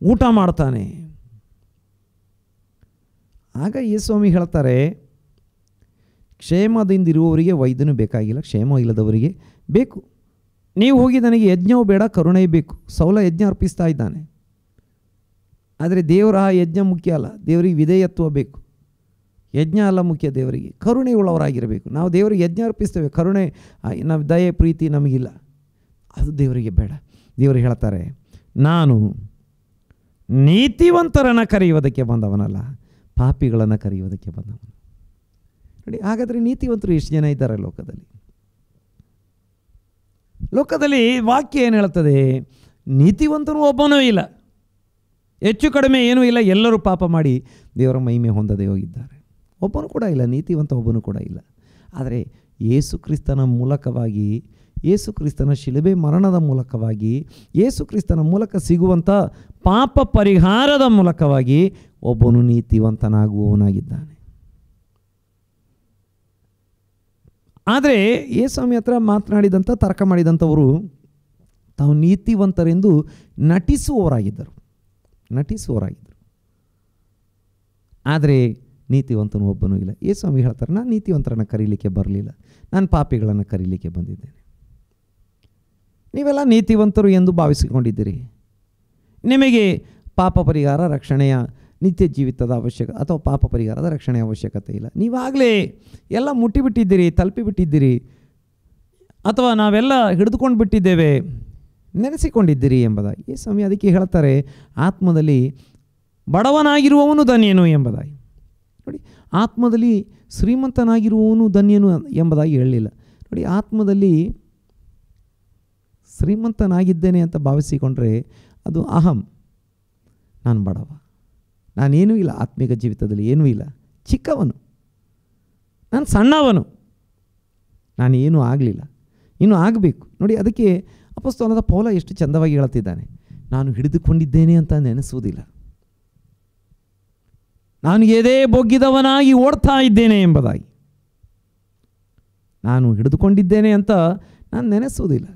ಊಟ ಮಾಡ್ತಾನೆ. ಆಗ ಯೇಸುಸ್ವಾಮಿ ಹೇಳ್ತಾರೆ, ಕ್ಷೇಮದಿಂದಿರುವವರಿಗೆ ವೈದ್ಯನೂ ಬೇಕಾಗಿಲ್ಲ, ಕ್ಷೇಮ ಇಲ್ಲದವರಿಗೆ ಬೇಕು. ನೀವು ಹೋಗಿ ನನಗೆ ಯಜ್ಞವೂ ಬೇಡ, ಕರುಣೆ ಬೇಕು. ಸೌಲ ಯಜ್ಞ ಅರ್ಪಿಸ್ತಾ ಇದ್ದಾನೆ, ಆದರೆ ದೇವರ ಯಜ್ಞ ಮುಖ್ಯ ಅಲ್ಲ, ದೇವರಿಗೆ ವಿಧೇಯತ್ವ ಬೇಕು. ಯಜ್ಞ ಅಲ್ಲ ಮುಖ್ಯ, ದೇವರಿಗೆ ಕರುಣೆ ಉಳ್ಳವರಾಗಿರಬೇಕು. ನಾವು ದೇವರಿಗೆ ಯಜ್ಞ ಅರ್ಪಿಸ್ತೇವೆ, ಕರುಣೆ, ನಾವು ದಯೆ ಪ್ರೀತಿ ನಮಗಿಲ್ಲ, ಅದು ದೇವರಿಗೆ ಬೇಡ. ದೇವರು ಹೇಳ್ತಾರೆ, ನಾನು ನೀತಿವಂತರನ್ನು ಕರೆಯುವುದಕ್ಕೆ ಬಂದವನಲ್ಲ, ಪಾಪಿಗಳನ್ನು ಕರೆಯುವುದಕ್ಕೆ ಬಂದವನು. ನೋಡಿ, ಹಾಗಾದರೆ ನೀತಿವಂತರು ಎಷ್ಟು ಜನ ಇದ್ದಾರೆ ಲೋಕದಲ್ಲಿ? ಲೋಕದಲ್ಲಿ ವಾಕ್ಯ ಏನು ಹೇಳ್ತದೆ? ನೀತಿವಂತನು ಒಬ್ಬನೂ ಇಲ್ಲ. ಹೆಚ್ಚು ಕಡಿಮೆ ಏನೂ ಇಲ್ಲ, ಎಲ್ಲರೂ ಪಾಪ ಮಾಡಿ ದೇವರ ಮಹಿಮೆ ಹೊಂದದೇ ಹೋಗಿದ್ದಾರೆ. ಒಬ್ಬನು ಕೂಡ ಇಲ್ಲ, ನೀತಿವಂತ ಒಬ್ಬನು ಕೂಡ ಇಲ್ಲ. ಆದರೆ ಯೇಸು ಕ್ರಿಸ್ತನ ಮೂಲಕವಾಗಿ, ಯೇಸು ಕ್ರಿಸ್ತನ ಶಿಲುಬೆ ಮರಣದ ಮೂಲಕವಾಗಿ, ಯೇಸು ಕ್ರಿಸ್ತನ ಮೂಲಕ ಸಿಗುವಂಥ ಪಾಪ ಪರಿಹಾರದ ಮೂಲಕವಾಗಿ ಒಬ್ಬನು ನೀತಿವಂತನಾಗುವವನಾಗಿದ್ದಾನೆ. ಆದರೆ ಯೇಸುಸ್ವಾಮಿ ಹತ್ರ ಮಾತನಾಡಿದಂಥ, ತರ್ಕ ಮಾಡಿದಂಥವರು ತಾವು ನೀತಿವಂತರೆಂದು ನಟಿಸುವವರಾಗಿದ್ದರು. ಆದರೆ ನೀತಿವಂತನು ಒಬ್ಬನೂ ಇಲ್ಲ. ಯೇಸುಸ್ವಾಮಿ ಹೇಳ್ತಾರೆ, ನಾನು ನೀತಿವಂತರನ್ನು ಕರೀಲಿಕ್ಕೆ ಬರಲಿಲ್ಲ, ನಾನು ಪಾಪಿಗಳನ್ನು ಕರೀಲಿಕ್ಕೆ ಬಂದಿದ್ದೇನೆ. ನೀವೆಲ್ಲ ನೀತಿವಂತರು ಎಂದು ಭಾವಿಸಿಕೊಂಡಿದ್ದೀರಿ. ನಿಮಗೆ ಪಾಪ ಪರಿಹಾರ, ರಕ್ಷಣೆಯ ನಿತ್ಯ ಜೀವಿತದ ಅಥವಾ ಪಾಪ ಪರಿಹಾರದ ರಕ್ಷಣೆಯ ಅವಶ್ಯಕತೆ ಇಲ್ಲ. ನೀವಾಗಲೇ ಎಲ್ಲ ಮುಟ್ಟಿಬಿಟ್ಟಿದ್ದೀರಿ, ತಲುಪಿಬಿಟ್ಟಿದ್ದೀರಿ, ಅಥವಾ ನಾವೆಲ್ಲ ಹಿಡಿದುಕೊಂಡು ಬಿಟ್ಟಿದ್ದೇವೆ, ನೆನೆಸಿಕೊಂಡಿದ್ದೀರಿ ಎಂಬುದಾಗಿ ಯೇಸುಸ್ವಾಮಿ ಅದಕ್ಕೆ ಹೇಳ್ತಾರೆ, ಆತ್ಮದಲ್ಲಿ ಬಡವನಾಗಿರುವವನು ಧನ್ಯನು ಎಂಬುದಾಗಿ. ನೋಡಿ, ಆತ್ಮದಲ್ಲಿ ಶ್ರೀಮಂತನಾಗಿರುವವನು ಧನ್ಯನು ಎಂಬುದಾಗಿ ಹೇಳಲಿಲ್ಲ. ನೋಡಿ, ಆತ್ಮದಲ್ಲಿ ಶ್ರೀಮಂತನಾಗಿದ್ದೇನೆ ಅಂತ ಭಾವಿಸಿಕೊಂಡ್ರೆ ಅದು ಅಹಂ. ನಾನು ಬಡವ, ನಾನೇನೂ ಇಲ್ಲ, ಆತ್ಮಿಕ ಜೀವಿತದಲ್ಲಿ ಏನೂ ಇಲ್ಲ, ಚಿಕ್ಕವನು, ನಾನು ಸಣ್ಣವನು, ನಾನು ಏನೂ ಆಗಲಿಲ್ಲ, ಇನ್ನೂ ಆಗಬೇಕು. ನೋಡಿ, ಅದಕ್ಕೆ ಅಪೊಸ್ತಲನಾದ ಪೌಲ ಎಷ್ಟು ಚಂದವಾಗಿ ಹೇಳ್ತಿದ್ದಾನೆ, ನಾನು ಹಿಡಿದುಕೊಂಡಿದ್ದೇನೆ ಅಂತ ನೆನೆಸುವುದಿಲ್ಲ, ನಾನು ಎದೆ ಬೊಗ್ಗಿದವನಾಗಿ ಓಡ್ತಾ ಇದ್ದೇನೆ ಎಂಬುದಾಗಿ. ನಾನು ಹಿಡಿದುಕೊಂಡಿದ್ದೇನೆ ಅಂತ ನಾನು ನೆನೆಸುವುದಿಲ್ಲ,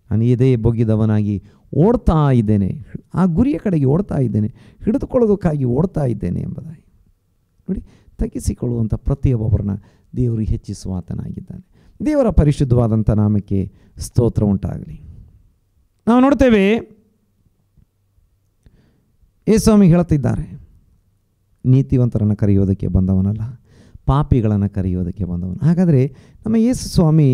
ನಾನು ಎದೆ ಬೊಗ್ಗಿದವನಾಗಿ ಓಡ್ತಾ ಇದ್ದೇನೆ, ಆ ಗುರಿಯ ಕಡೆಗೆ ಓಡ್ತಾ ಇದ್ದೇನೆ, ಹಿಡಿದುಕೊಳ್ಳೋದಕ್ಕಾಗಿ ಓಡ್ತಾ ಇದ್ದೇನೆ ಎಂಬುದಾಗಿ. ನೋಡಿ, ತಗ್ಗಿಸಿಕೊಳ್ಳುವಂಥ ಪ್ರತಿಯೊಬ್ಬರನ್ನ ದೇವರು ಹೆಚ್ಚಿಸುವಾತನಾಗಿದ್ದಾನೆ. ದೇವರ ಪರಿಶುದ್ಧವಾದಂಥ ನಾಮಕ್ಕೆ ಸ್ತೋತ್ರ ಉಂಟಾಗಲಿ. ನಾವು ನೋಡ್ತೇವೆ, ಯೇಸುಸ್ವಾಮಿ ಹೇಳುತ್ತಿದ್ದಾರೆ, ನೀತಿವಂತರನ್ನು ಕರೆಯೋದಕ್ಕೆ ಬಂದವನಲ್ಲ, ಪಾಪಿಗಳನ್ನು ಕರೆಯೋದಕ್ಕೆ ಬಂದವನು. ಹಾಗಾದರೆ ನಮ್ಮ ಯೇಸುಸ್ವಾಮಿ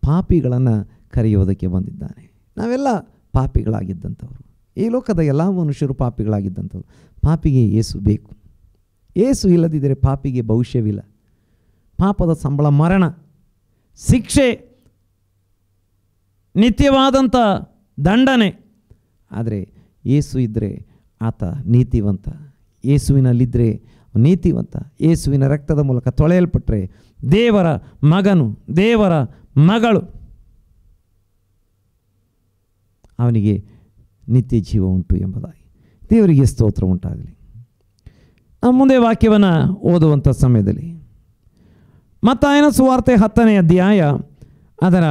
ಪಾಪಿಗಳನ್ನು ಕರೆಯೋದಕ್ಕೆ ಬಂದಿದ್ದಾನೆ. ನಾವೆಲ್ಲ ಪಾಪಿಗಳಾಗಿದ್ದಂಥವ್ರು, ಈ ಲೋಕದ ಎಲ್ಲ ಮನುಷ್ಯರು ಪಾಪಿಗಳಾಗಿದ್ದಂಥವ್ರು. ಪಾಪಿಗೆ ಯೇಸು ಬೇಕು. ಯೇಸು ಇಲ್ಲದಿದ್ದರೆ ಪಾಪಿಗೆ ಭವಿಷ್ಯವಿಲ್ಲ. ಪಾಪದ ಸಂಬಳ ಮರಣ, ಶಿಕ್ಷೆ, ನಿತ್ಯವಾದಂಥ ದಂಡನೆ. ಆದರೆ ಯೇಸು ಇದ್ದರೆ ಆತ ನೀತಿವಂತ. ಯೇಸುವಿನಲ್ಲಿದ್ದರೆ ನೀತಿವಂತ. ಯೇಸುವಿನ ರಕ್ತದ ಮೂಲಕ ತೊಳೆಯಲ್ಪಟ್ಟರೆ ದೇವರ ಮಗನು, ದೇವರ ಮಗಳು, ಅವನಿಗೆ ನಿತ್ಯ ಜೀವ ಉಂಟು ಎಂಬುದಾಗಿ ದೇವರಿಗೆ ಸ್ತೋತ್ರ ಉಂಟಾಗಲಿ. ನಾವು ಮುಂದೆ ವಾಕ್ಯವನ್ನು ಓದುವಂಥ ಸಮಯದಲ್ಲಿ ಮತ್ತಾಯನ ಸುವಾರ್ತೆ 10ನೇ ಅಧ್ಯಾಯ ಅದರ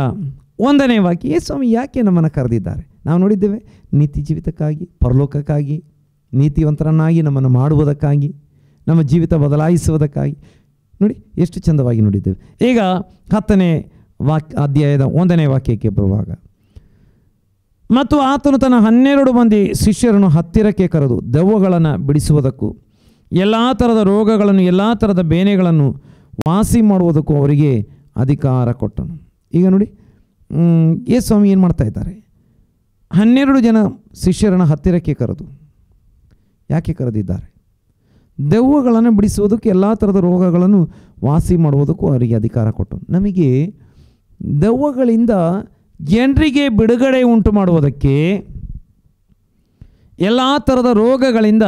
1ನೇ ವಾಕ್ಯ, ಯೇಸುಸ್ವಾಮಿ ಯಾಕೆ ನಮ್ಮನ್ನು ಕರೆದಿದ್ದಾರೆ? ನಾವು ನೋಡಿದ್ದೇವೆ, ನೀತಿ ಜೀವಿತಕ್ಕಾಗಿ, ಪರಲೋಕಕ್ಕಾಗಿ, ನೀತಿವಂತರನ್ನಾಗಿ ನಮ್ಮನ್ನು ಮಾಡುವುದಕ್ಕಾಗಿ, ನಮ್ಮ ಜೀವಿತ ಬದಲಾಯಿಸುವುದಕ್ಕಾಗಿ. ನೋಡಿ, ಎಷ್ಟು ಚಂದವಾಗಿ ನೋಡಿದ್ದೇವೆ. ಈಗ 10ನೇ ಅಧ್ಯಾಯದ 1ನೇ ವಾಕ್ಯಕ್ಕೆ ಬರುವಾಗ, ಮತ್ತು ಆತನು ತನ್ನ 12 ಮಂದಿ ಶಿಷ್ಯರನ್ನು ಹತ್ತಿರಕ್ಕೆ ಕರೆದು ದೆವ್ವಗಳನ್ನು ಬಿಡಿಸುವುದಕ್ಕೂ ಎಲ್ಲ ಥರದ ರೋಗಗಳನ್ನು, ಎಲ್ಲ ಥರದ ಬೇನೆಗಳನ್ನು ವಾಸಿ ಮಾಡುವುದಕ್ಕೂ ಅವರಿಗೆ ಅಧಿಕಾರ ಕೊಟ್ಟನು. ಈಗ ನೋಡಿ, ಯೇಸುಸ್ವಾಮಿ ಏನು ಮಾಡ್ತಾ ಇದ್ದಾರೆ? 12 ಜನ ಶಿಷ್ಯರನ್ನು ಹತ್ತಿರಕ್ಕೆ ಕರೆದು, ಯಾಕೆ ಕರೆದಿದ್ದಾರೆ? ದೆವ್ವಗಳನ್ನು ಬಿಡಿಸುವುದಕ್ಕೆ, ಎಲ್ಲ ಥರದ ರೋಗಗಳನ್ನು ವಾಸಿ ಮಾಡುವುದಕ್ಕೂ ಅವರಿಗೆ ಅಧಿಕಾರ ಕೊಟ್ಟನು. ನಮಗೆ ದೆವ್ವಗಳಿಂದ ಜನರಿಗೆ ಬಿಡುಗಡೆ ಉಂಟು ಮಾಡುವುದಕ್ಕೆ, ಎಲ್ಲ ಥರದ ರೋಗಗಳಿಂದ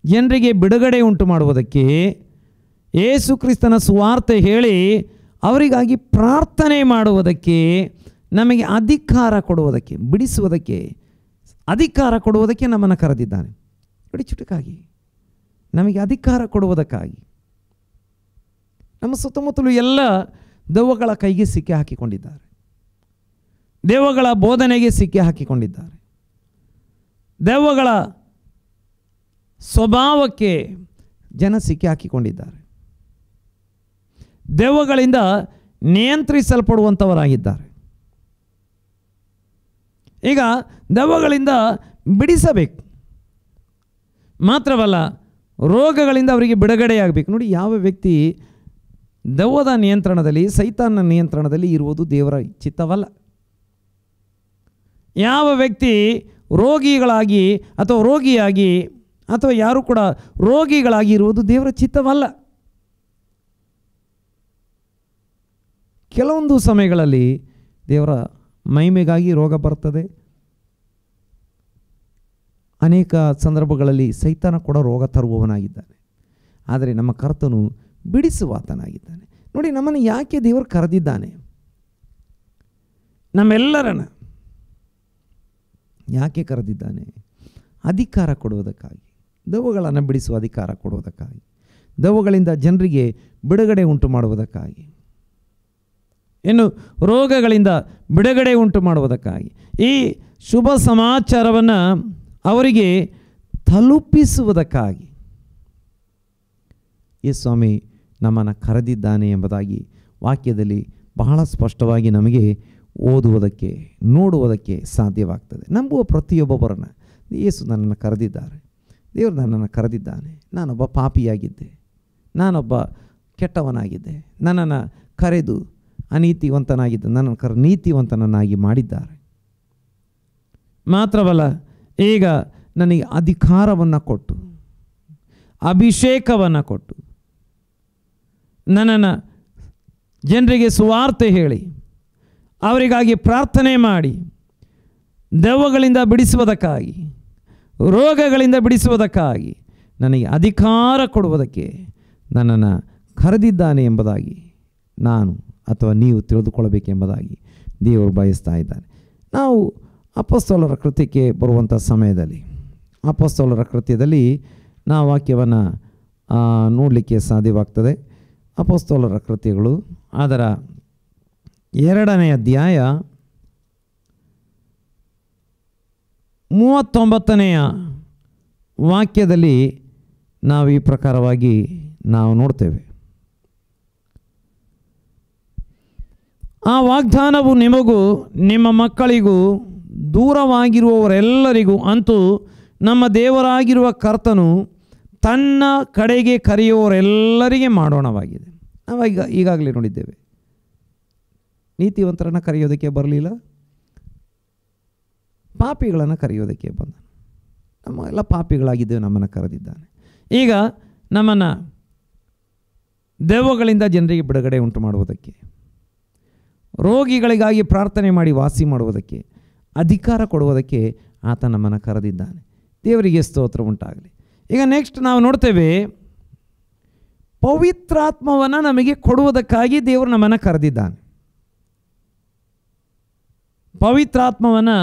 ಜನರಿಗೆ ಬಿಡುಗಡೆ ಉಂಟು ಮಾಡುವುದಕ್ಕೆ, ಯೇಸು ಕ್ರಿಸ್ತನ ಸುವಾರ್ತೆ ಹೇಳಿ ಅವರಿಗಾಗಿ ಪ್ರಾರ್ಥನೆ ಮಾಡುವುದಕ್ಕೆ, ನಮಗೆ ಅಧಿಕಾರ ಕೊಡುವುದಕ್ಕೆ, ಬಿಡಿಸುವುದಕ್ಕೆ ಅಧಿಕಾರ ಕೊಡುವುದಕ್ಕೆ ನಮ್ಮನ್ನು ಕರೆದಿದ್ದಾನೆ. ನೋಡಿ, ಚುಟುಕಾಗಿ ನಮಗೆ ಅಧಿಕಾರ ಕೊಡುವುದಕ್ಕಾಗಿ. ನಮ್ಮ ಸುತ್ತಮುತ್ತಲು ಎಲ್ಲ ದೆವ್ವಗಳ ಕೈಗೆ ಸಿಕ್ಕಿ ಹಾಕಿಕೊಂಡಿದ್ದಾರೆ, ದೆವ್ವಗಳ ಬೋಧನೆಗೆ ಸಿಕ್ಕಿ ಹಾಕಿಕೊಂಡಿದ್ದಾರೆ, ದೆವ್ವಗಳ ಸ್ವಭಾವಕ್ಕೆ ಜನ ಸಿಕ್ಕಿ ಹಾಕಿಕೊಂಡಿದ್ದಾರೆ, ದೆವ್ವಗಳಿಂದ ನಿಯಂತ್ರಿಸಲ್ಪಡುವಂಥವರಾಗಿದ್ದಾರೆ. ಈಗ ದೆವ್ವಗಳಿಂದ ಬಿಡಿಸಬೇಕು, ಮಾತ್ರವಲ್ಲ ರೋಗಗಳಿಂದ ಅವರಿಗೆ ಬಿಡುಗಡೆಯಾಗಬೇಕು. ನೋಡಿ, ಯಾವ ವ್ಯಕ್ತಿ ದೆವ್ವದ ನಿಯಂತ್ರಣದಲ್ಲಿ, ಸೈತಾನನ ನಿಯಂತ್ರಣದಲ್ಲಿ ಇರುವುದು ದೇವರ ಚಿತ್ತವಲ್ಲ. ಯಾವ ವ್ಯಕ್ತಿ ರೋಗಿಗಳಾಗಿ ಅಥವಾ ರೋಗಿಯಾಗಿ ಅಥವಾ ಯಾರು ಕೂಡ ರೋಗಿಗಳಾಗಿ ಇರುವುದು ದೇವರ ಚಿತ್ತವಲ್ಲ. ಕೆಲವೊಂದು ಸಮಯಗಳಲ್ಲಿ ದೇವರ ಮಹಿಮೆಗಾಗಿ ರೋಗ ಬರ್ತದೆ. ಅನೇಕ ಸಂದರ್ಭಗಳಲ್ಲಿ ಸೈತಾನ ಕೂಡ ರೋಗ ತರುವವನಾಗಿದ್ದಾನೆ. ಆದರೆ ನಮ್ಮ ಕರ್ತನು ಬಿಡಿಸುವಾತನಾಗಿದ್ದಾನೆ. ನೋಡಿ, ನಮ್ಮನ್ನು ಯಾಕೆ ದೇವರು ಕರೆದಿದ್ದಾನೆ? ನಮ್ಮೆಲ್ಲರನ್ನ ಯಾಕೆ ಕರೆದಿದ್ದಾನೆ? ಅಧಿಕಾರ ಕೊಡುವುದಕ್ಕಾಗಿ, ದೆವ್ವಗಳನ್ನು ಬಿಡಿಸುವ ಅಧಿಕಾರ ಕೊಡುವುದಕ್ಕಾಗಿ, ದೆವ್ವಗಳಿಂದ ಜನರಿಗೆ ಬಿಡುಗಡೆ ಉಂಟು ಮಾಡುವುದಕ್ಕಾಗಿ, ಇನ್ನು ರೋಗಗಳಿಂದ ಬಿಡುಗಡೆ ಉಂಟು ಮಾಡುವುದಕ್ಕಾಗಿ, ಈ ಶುಭ ಸಮಾಚಾರವನ್ನು ಅವರಿಗೆ ತಲುಪಿಸುವುದಕ್ಕಾಗಿ ಈ ಸ್ವಾಮಿ ನಮ್ಮನ್ನು ಕರೆದಿದ್ದಾನೆ ಎಂಬುದಾಗಿ ವಾಕ್ಯದಲ್ಲಿ ಬಹಳ ಸ್ಪಷ್ಟವಾಗಿ ನಮಗೆ ಓದುವುದಕ್ಕೆ, ನೋಡುವುದಕ್ಕೆ ಸಾಧ್ಯವಾಗ್ತದೆ. ನಂಬುವ ಪ್ರತಿಯೊಬ್ಬೊಬ್ಬರನ್ನು ಯೇಸು ನನ್ನನ್ನು ಕರೆದಿದ್ದಾರೆ, ದೇವರು ನನ್ನನ್ನು ಕರೆದಿದ್ದಾನೆ. ನಾನೊಬ್ಬ ಪಾಪಿಯಾಗಿದ್ದೆ, ನಾನೊಬ್ಬ ಕೆಟ್ಟವನಾಗಿದ್ದೆ, ನನ್ನನ್ನು ಕರೆದು ಅನೀತಿವಂತನಾಗಿದ್ದೆ, ನನ್ನನ್ನು ನೀತಿವಂತನನ್ನಾಗಿ ಮಾಡಿದ್ದಾರೆ. ಮಾತ್ರವಲ್ಲ, ಈಗ ನನಗೆ ಅಧಿಕಾರವನ್ನು ಕೊಟ್ಟು, ಅಭಿಷೇಕವನ್ನು ಕೊಟ್ಟು, ನನ್ನನ್ನು ಜನರಿಗೆ ಸುವಾರ್ತೆ ಹೇಳಿ, ಅವರಿಗಾಗಿ ಪ್ರಾರ್ಥನೆ ಮಾಡಿ, ದೆವ್ವಗಳಿಂದ ಬಿಡಿಸುವುದಕ್ಕಾಗಿ, ರೋಗಗಳಿಂದ ಬಿಡಿಸುವುದಕ್ಕಾಗಿ ನನಗೆ ಅಧಿಕಾರ ಕೊಡುವುದಕ್ಕೆ ನನ್ನನ್ನು ಕರೆದಿದ್ದಾನೆ ಎಂಬುದಾಗಿ ನಾನು ಅಥವಾ ನೀವು ತಿಳಿದುಕೊಳ್ಳಬೇಕೆಂಬುದಾಗಿ ದೇವರು ಬಯಸ್ತಾ ಇದ್ದಾನೆ. ನಾವು ಅಪೊಸ್ತಲರ ಕೃತ್ಯಕ್ಕೆ ಬರುವಂಥ ಸಮಯದಲ್ಲಿ, ಅಪೊಸ್ತಲರ ಕೃತ್ಯದಲ್ಲಿ ನಾವು ವಾಕ್ಯವನ್ನು ನೋಡಲಿಕ್ಕೆ ಸಾಧ್ಯವಾಗ್ತದೆ. ಅಪೊಸ್ತಲರ ಕೃತ್ಯಗಳು ಅದರ 2ನೇ ಅಧ್ಯಾಯ 39ನೇ ವಾಕ್ಯದಲ್ಲಿ ನಾವು ಈ ಪ್ರಕಾರವಾಗಿ ನಾವು ನೋಡ್ತೇವೆ. ಆ ವಾಗ್ದಾನವು ನಿಮಗೂ ನಿಮ್ಮ ಮಕ್ಕಳಿಗೂ ದೂರವಾಗಿರುವವರೆಲ್ಲರಿಗೂ ಅಂತೂ ನಮ್ಮ ದೇವರಾಗಿರುವ ಕರ್ತನು ತನ್ನ ಕಡೆಗೆ ಕರೆಯುವವರೆಲ್ಲರಿಗೆ ಮಾಡೋಣವಾಗಿದೆ. ನಾವು ಈಗಾಗಲೇ ನೋಡಿದ್ದೇವೆ, ನೀತಿವಂತರನ್ನು ಕರೆಯೋದಕ್ಕೆ ಬರಲಿಲ್ಲ, ಪಾಪಿಗಳನ್ನು ಕರೆಯೋದಕ್ಕೆ ಬಂದ. ನಮ್ಮ ಎಲ್ಲ ಪಾಪಿಗಳಾಗಿದ್ದೇವೆ, ನಮ್ಮನ್ನು ಕರೆದಿದ್ದಾನೆ. ಈಗ ನಮ್ಮನ್ನು ದೆವ್ವಗಳಿಂದ ಜನರಿಗೆ ಬಿಡುಗಡೆ ಉಂಟು ಮಾಡುವುದಕ್ಕೆ, ರೋಗಿಗಳಿಗಾಗಿ ಪ್ರಾರ್ಥನೆ ಮಾಡಿ ವಾಸಿ ಮಾಡುವುದಕ್ಕೆ, ಅಧಿಕಾರ ಕೊಡುವುದಕ್ಕೆ ಆತ ನಮ್ಮನ್ನು ಕರೆದಿದ್ದಾನೆ. ದೇವರಿಗೆ ಸ್ತೋತ್ರ ಉಂಟಾಗಲಿ. ಈಗ ನೆಕ್ಸ್ಟ್ ನಾವು ನೋಡ್ತೇವೆ, ಪವಿತ್ರಾತ್ಮವನ್ನು ನಮಗೆ ಕೊಡುವುದಕ್ಕಾಗಿ ದೇವರು ನಮ್ಮನ್ನು ಕರೆದಿದ್ದಾನೆ. ಪವಿತ್ರಾತ್ಮವನ್ನು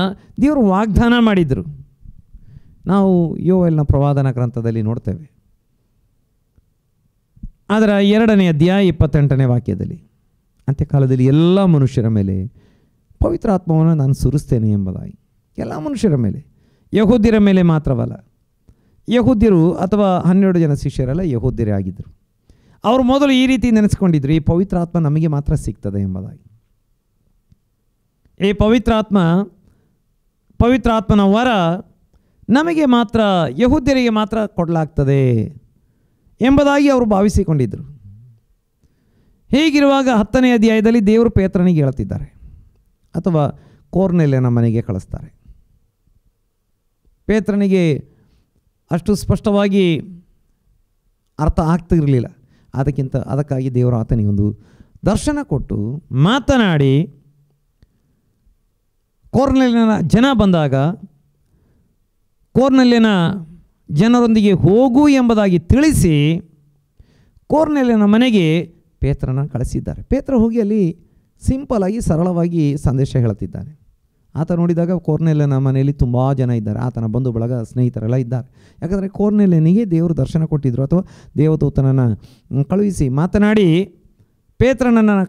ದೇವರು ವಾಗ್ದಾನ ಮಾಡಿದರು. ನಾವು ಯೋವೆಲ್ನ ಪ್ರವಾದನ ಗ್ರಂಥದಲ್ಲಿ ನೋಡ್ತೇವೆ, ಅದರ 2ನೇ ಅಧ್ಯಾಯ 28ನೇ ವಾಕ್ಯದಲ್ಲಿ, ಅಂತ್ಯಕಾಲದಲ್ಲಿ ಎಲ್ಲ ಮನುಷ್ಯರ ಮೇಲೆ ಪವಿತ್ರಾತ್ಮವನ್ನು ನಾನು ಸುರಿಸ್ತೇನೆ ಎಂಬುದಾಗಿ. ಎಲ್ಲ ಮನುಷ್ಯರ ಮೇಲೆ, ಯಹೂದ್ಯರ ಮೇಲೆ ಮಾತ್ರವಲ್ಲ. ಯಹೂದ್ಯರು ಅಥವಾ 12 ಜನ ಶಿಷ್ಯರೆಲ್ಲ ಯಹೂದ್ಯರೇ ಆಗಿದ್ದರು. ಅವರು ಮೊದಲು ಈ ರೀತಿ ನೆನೆಸ್ಕೊಂಡಿದ್ರು, ಈ ಪವಿತ್ರಾತ್ಮ ನಮಗೆ ಮಾತ್ರ ಸಿಗ್ತದೆ ಎಂಬುದಾಗಿ. ಈ ಪವಿತ್ರಾತ್ಮನ ವರ ನಮಗೆ ಮಾತ್ರ, ಯಹೂದ್ಯರಿಗೆ ಮಾತ್ರ ಕೊಡಲಾಗ್ತದೆ ಎಂಬುದಾಗಿ ಅವರು ಭಾವಿಸಿಕೊಂಡಿದ್ದರು. ಹೀಗಿರುವಾಗ 10ನೇ ಅಧ್ಯಾಯದಲ್ಲಿ ದೇವರು ಪೇತ್ರನಿಗೆ ಹೇಳ್ತಿದ್ದಾರೆ, ಅಥವಾ ಕೊರ್ನೆಲ್ಯನ ಮನೆಗೆ ಕಳಿಸ್ತಾರೆ. ಪೇತ್ರನಿಗೆ ಅಷ್ಟು ಸ್ಪಷ್ಟವಾಗಿ ಅರ್ಥ ಆಗ್ತಿರಲಿಲ್ಲ. ಅದಕ್ಕಾಗಿ ದೇವರು ಆತನಿಗೆ ಒಂದು ದರ್ಶನ ಕೊಟ್ಟು ಮಾತನಾಡಿ, ಕೊರ್ನೆಲ್ಯನ ಜನ ಬಂದಾಗ ಕೊರ್ನೆಲ್ಯನ ಜನರೊಂದಿಗೆ ಹೋಗು ಎಂಬುದಾಗಿ ತಿಳಿಸಿ ಕೊರ್ನೆಲ್ಯನ ಮನೆಗೆ ಪೇತ್ರನ ಕಳಿಸಿದ್ದಾರೆ. ಪೇತ್ರ ಹೋಗಿ ಅಲ್ಲಿ ಸಿಂಪಲಾಗಿ ಸರಳವಾಗಿ ಸಂದೇಶ ಹೇಳ್ತಿದ್ದಾನೆ. ಆತ ನೋಡಿದಾಗ ಕೊರ್ನೆಲ್ಯನ ಮನೆಯಲ್ಲಿ ತುಂಬ ಜನ ಇದ್ದಾರೆ, ಆತನ ಬಂಧು ಬಳಗ ಸ್ನೇಹಿತರೆಲ್ಲ ಇದ್ದಾರೆ. ಯಾಕಂದರೆ ಕೊರ್ನೆಲ್ಯನಿಗೆ ದೇವರು ದರ್ಶನ ಕೊಟ್ಟಿದ್ದರು, ಅಥವಾ ದೇವದೂತನನ್ನು ಕಳುಹಿಸಿ ಮಾತನಾಡಿ, ಪೇತ್ರನನ್ನು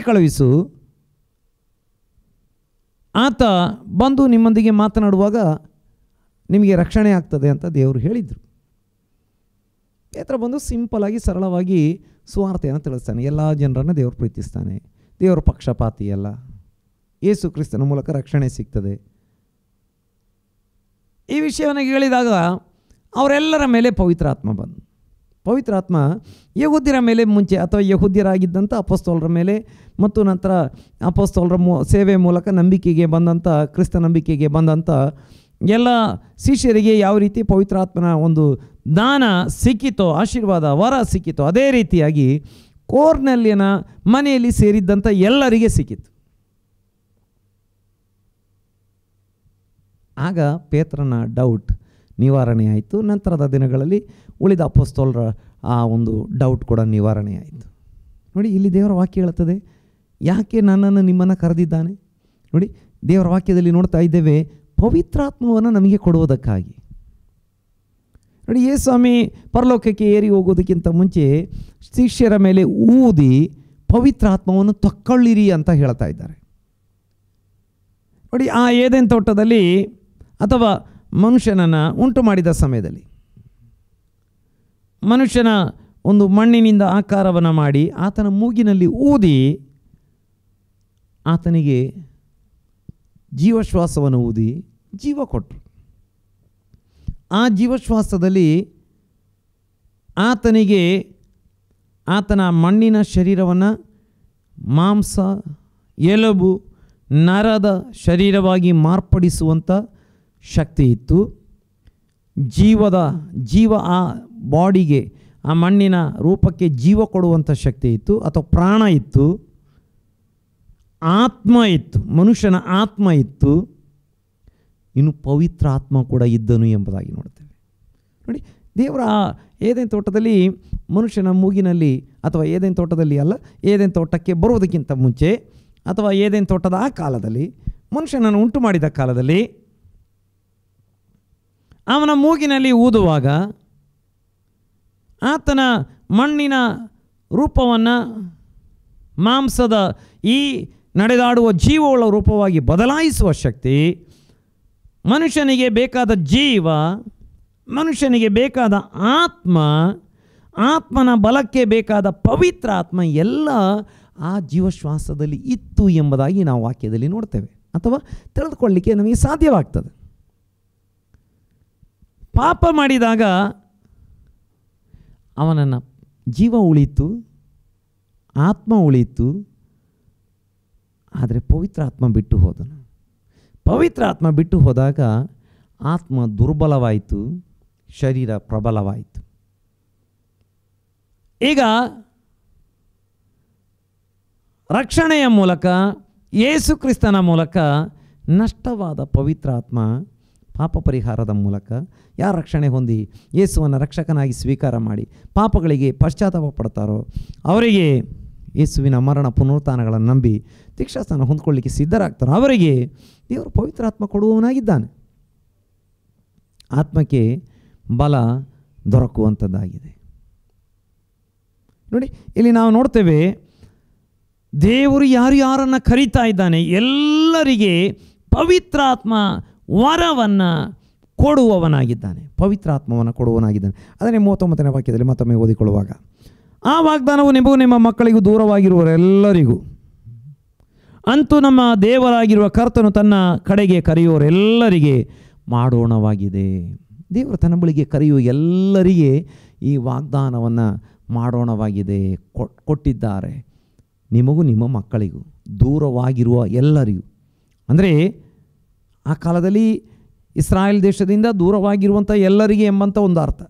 ಕಳುಹಿಸು, ಆತ ಬಂದು ನಿಮ್ಮೊಂದಿಗೆ ಮಾತನಾಡುವಾಗ ನಿಮಗೆ ರಕ್ಷಣೆ ಆಗ್ತದೆ ಅಂತ ದೇವರು ಹೇಳಿದರು. ಪೇತ್ರ ಬಂದು ಸಿಂಪಲಾಗಿ ಸರಳವಾಗಿ ಸುವಾರ್ತೆಯನ್ನು ತಿಳಿಸ್ತಾನೆ. ಎಲ್ಲ ಜನರನ್ನು ದೇವರು ಪ್ರೀತಿಸ್ತಾನೆ, ದೇವರು ಪಕ್ಷಪಾತಿ ಅಲ್ಲ, ಯೇಸು ಕ್ರಿಸ್ತನ ಮೂಲಕ ರಕ್ಷಣೆ ಸಿಗ್ತದೆ. ಈ ವಿಷಯವನ್ನು ಹೇಳಿದಾಗ ಅವರೆಲ್ಲರ ಮೇಲೆ ಪವಿತ್ರಾತ್ಮ ಬಂದು, ಪವಿತ್ರಾತ್ಮ ಯಹೂದ್ಯರ ಮೇಲೆ ಮುಂಚೆ ಅಥವಾ ಯಹೂದ್ಯರಾಗಿದ್ದಂಥ ಅಪೊಸ್ತಲರ ಮೇಲೆ ಮತ್ತು ನಂತರ ಅಪೊಸ್ತಲರ ಸೇವೆ ಮೂಲಕ ನಂಬಿಕೆಗೆ ಬಂದಂಥ, ಕ್ರಿಸ್ತ ನಂಬಿಕೆಗೆ ಬಂದಂಥ ಎಲ್ಲ ಶಿಷ್ಯರಿಗೆ ಯಾವ ರೀತಿ ಪವಿತ್ರಾತ್ಮನ ಒಂದು ದಾನ ಸಿಕ್ಕಿತೋ, ಆಶೀರ್ವಾದ ವರ ಸಿಕ್ಕಿತೋ, ಅದೇ ರೀತಿಯಾಗಿ ಕೊರ್ನೆಲ್ಯನ ಮನೆಯಲ್ಲಿ ಸೇರಿದ್ದಂಥ ಎಲ್ಲರಿಗೆ ಸಿಕ್ಕಿತು. ಆಗ ಪೇತ್ರನ ಡೌಟ್, ನಿವಾರಣೆ ಆಯಿತು. ನಂತರದ ದಿನಗಳಲ್ಲಿ ಉಳಿದ ಅಪೊಸ್ತಲರ ಆ ಒಂದು ಡೌಟ್ ಕೂಡ ನಿವಾರಣೆ ಆಯಿತು. ನೋಡಿ, ಇಲ್ಲಿ ದೇವರ ವಾಕ್ಯ ಹೇಳುತ್ತದೆ, ಯಾಕೆ ನನ್ನನ್ನು ನಿಮ್ಮನ್ನು ಕರೆದಿದ್ದಾನೆ. ನೋಡಿ, ದೇವರ ವಾಕ್ಯದಲ್ಲಿ ನೋಡ್ತಾ ಇದ್ದೇವೆ, ಪವಿತ್ರಾತ್ಮವನ್ನು ನಮಗೆ ಕೊಡುವುದಕ್ಕಾಗಿ. ನೋಡಿ, ಯೇಸು ಸ್ವಾಮಿ ಪರಲೋಕಕ್ಕೆ ಏರಿ ಹೋಗೋದಕ್ಕಿಂತ ಮುಂಚೆ ಶಿಷ್ಯರ ಮೇಲೆ ಊದಿ ಪವಿತ್ರಾತ್ಮವನ್ನು ತಕ್ಕೊಳ್ಳಿರಿ ಅಂತ ಹೇಳ್ತಾ ಇದ್ದಾರೆ. ನೋಡಿ, ಆ ಏದೆನ್ ತೋಟದಲ್ಲಿ ಅಥವಾ ಮನುಷ್ಯನನ್ನು ಉಂಟು ಮಾಡಿದ ಸಮಯದಲ್ಲಿ ಮನುಷ್ಯನ ಒಂದು ಮಣ್ಣಿನಿಂದ ಆಕಾರವನ್ನು ಮಾಡಿ ಆತನ ಮೂಗಿನಲ್ಲಿ ಊದಿ ಆತನಿಗೆ ಜೀವಶ್ವಾಸವನ್ನು ಊದಿ ಜೀವ ಕೊಟ್ಟರು. ಆ ಜೀವಶ್ವಾಸದಲ್ಲಿ ಆತನಿಗೆ ಆತನ ಮಣ್ಣಿನ ಶರೀರವನ್ನು ಮಾಂಸ, ಎಲುಬು, ನರದ ಶರೀರವಾಗಿ ಮಾರ್ಪಡಿಸುವಂಥ ಶಕ್ತಿ ಇತ್ತು. ಜೀವ ಆ ಬಾಡಿಗೆ, ಆ ಮಣ್ಣಿನ ರೂಪಕ್ಕೆ ಜೀವ ಕೊಡುವಂಥ ಶಕ್ತಿ ಇತ್ತು ಅಥವಾ ಪ್ರಾಣ ಇತ್ತು. ಆತ್ಮ ಇತ್ತು, ಮನುಷ್ಯನ ಆತ್ಮ ಇತ್ತು. ಇನ್ನು ಪವಿತ್ರ ಆತ್ಮ ಕೂಡ ಇದ್ದನು ಎಂಬುದಾಗಿ ನೋಡ್ತೇವೆ. ನೋಡಿ, ದೇವರ ಏದೆನ್ ತೋಟದಲ್ಲಿ ಮನುಷ್ಯನ ಮೂಗಿನಲ್ಲಿ, ಅಥವಾ ಏದೆನ್ ತೋಟದಲ್ಲಿ ಅಲ್ಲ, ಏದೆನ್ ತೋಟಕ್ಕೆ ಬರುವುದಕ್ಕಿಂತ ಮುಂಚೆ ಅಥವಾ ಏದೆನ್ ತೋಟದ ಆ ಕಾಲದಲ್ಲಿ, ಮನುಷ್ಯನನ್ನು ಉಂಟು ಮಾಡಿದ ಕಾಲದಲ್ಲಿ ಅವನ ಮೂಗಿನಲ್ಲಿ ಊದುವಾಗ ಆತನ ಮಣ್ಣಿನ ರೂಪವನ್ನು ಮಾಂಸದ ಈ ನಡೆದಾಡುವ ಜೀವವುಳ್ಳ ರೂಪವಾಗಿ ಬದಲಾಯಿಸುವ ಶಕ್ತಿ, ಮನುಷ್ಯನಿಗೆ ಬೇಕಾದ ಜೀವ, ಮನುಷ್ಯನಿಗೆ ಬೇಕಾದ ಆತ್ಮ, ಆತ್ಮನ ಬಲಕ್ಕೆ ಬೇಕಾದ ಪವಿತ್ರ ಆತ್ಮ ಎಲ್ಲ ಆ ಜೀವಶ್ವಾಸದಲ್ಲಿ ಇತ್ತು ಎಂಬುದಾಗಿ ನಾವು ವಾಕ್ಯದಲ್ಲಿ ನೋಡ್ತೇವೆ ಅಥವಾ ತಿಳಿದುಕೊಳ್ಳಲಿಕ್ಕೆ ನಮಗೆ ಸಾಧ್ಯವಾಗ್ತದೆ. ಪಾಪ ಮಾಡಿದಾಗ ಅವನನ್ನು ಜೀವ ಉಳಿಯಿತು, ಆತ್ಮ ಉಳಿಯಿತು, ಆದರೆ ಪವಿತ್ರ ಆತ್ಮ ಬಿಟ್ಟು ಹೋದನು. ಪವಿತ್ರ ಆತ್ಮ ಬಿಟ್ಟು ಹೋದಾಗ ಆತ್ಮ ದುರ್ಬಲವಾಯಿತು, ಶರೀರ ಪ್ರಬಲವಾಯಿತು. ಈಗ ರಕ್ಷಣೆಯ ಮೂಲಕ, ಯೇಸು ಕ್ರಿಸ್ತನ ಮೂಲಕ ನಷ್ಟವಾದ ಪವಿತ್ರ ಆತ್ಮ ಪಾಪ ಪರಿಹಾರದ ಮೂಲಕ ಯಾರು ರಕ್ಷಣೆ ಹೊಂದಿ ಯೇಸುವನ್ನು ರಕ್ಷಕನಾಗಿ ಸ್ವೀಕಾರ ಮಾಡಿ ಪಾಪಗಳಿಗೆ ಪಶ್ಚಾತ್ತಾಪ ಪಡ್ತಾರೋ ಅವರಿಗೆ ಯೇಸುವಿನ ಮರಣ ಪುನರುತ್ಥಾನಗಳನ್ನು ನಂಬಿ ದೀಕ್ಷಾಸ್ನಾನ ಹೊಂದ್ಕೊಳ್ಳಿಕ್ಕೆ ಸಿದ್ಧರಾಗ್ತಾರೋ ಅವರಿಗೆ ದೇವರು ಪವಿತ್ರ ಆತ್ಮ ಕೊಡುವವನಾಗಿದ್ದಾನೆ. ಆತ್ಮಕ್ಕೆ ಬಲ ದೊರಕುವಂಥದ್ದಾಗಿದೆ. ನೋಡಿ, ಇಲ್ಲಿ ನಾವು ನೋಡ್ತೇವೆ, ದೇವರು ಯಾರನ್ನು ಕರೀತಾ ಇದ್ದಾನೆ ಎಲ್ಲರಿಗೆ ಪವಿತ್ರಾತ್ಮ ವರವನ್ನು ಕೊಡುವವನಾಗಿದ್ದಾನೆ, ಪವಿತ್ರಾತ್ಮವನ್ನು ಕೊಡುವವನಾಗಿದ್ದಾನೆ. ಅದನ್ನೇ 39ನೇ ವಾಕ್ಯದಲ್ಲಿ ಮತ್ತೊಮ್ಮೆ ಓದಿಕೊಳ್ಳುವಾಗ, ಆ ವಾಗ್ದಾನವು ನಿಮಗೂ ನಿಮ್ಮ ಮಕ್ಕಳಿಗೂ ದೂರವಾಗಿರುವವರೆಲ್ಲರಿಗೂ, ಅಂತೂ ನಮ್ಮ ದೇವರಾಗಿರುವ ಕರ್ತನು ತನ್ನ ಕಡೆಗೆ ಕರೆಯುವವರೆಲ್ಲರಿಗೆ ಮಾಡೋಣವಾಗಿದೆ. ದೇವರು ತನ್ನ ಬಳಿಗೆ ಕರೆಯುವ ಎಲ್ಲರಿಗೆ ಈ ವಾಗ್ದಾನವನ್ನು ಮಾಡೋಣವಾಗಿದೆ, ಕೊಟ್ಟಿದ್ದಾರೆ. ನಿಮಗೂ ನಿಮ್ಮ ಮಕ್ಕಳಿಗೂ ದೂರವಾಗಿರುವ ಎಲ್ಲರಿಗೂ, ಅಂದರೆ ಆ ಕಾಲದಲ್ಲಿ ಇಸ್ರಾಯೇಲ್ ದೇಶದಿಂದ ದೂರವಾಗಿರುವಂಥ ಎಲ್ಲರಿಗೆ ಎಂಬಂಥ ಒಂದು ಅರ್ಥ.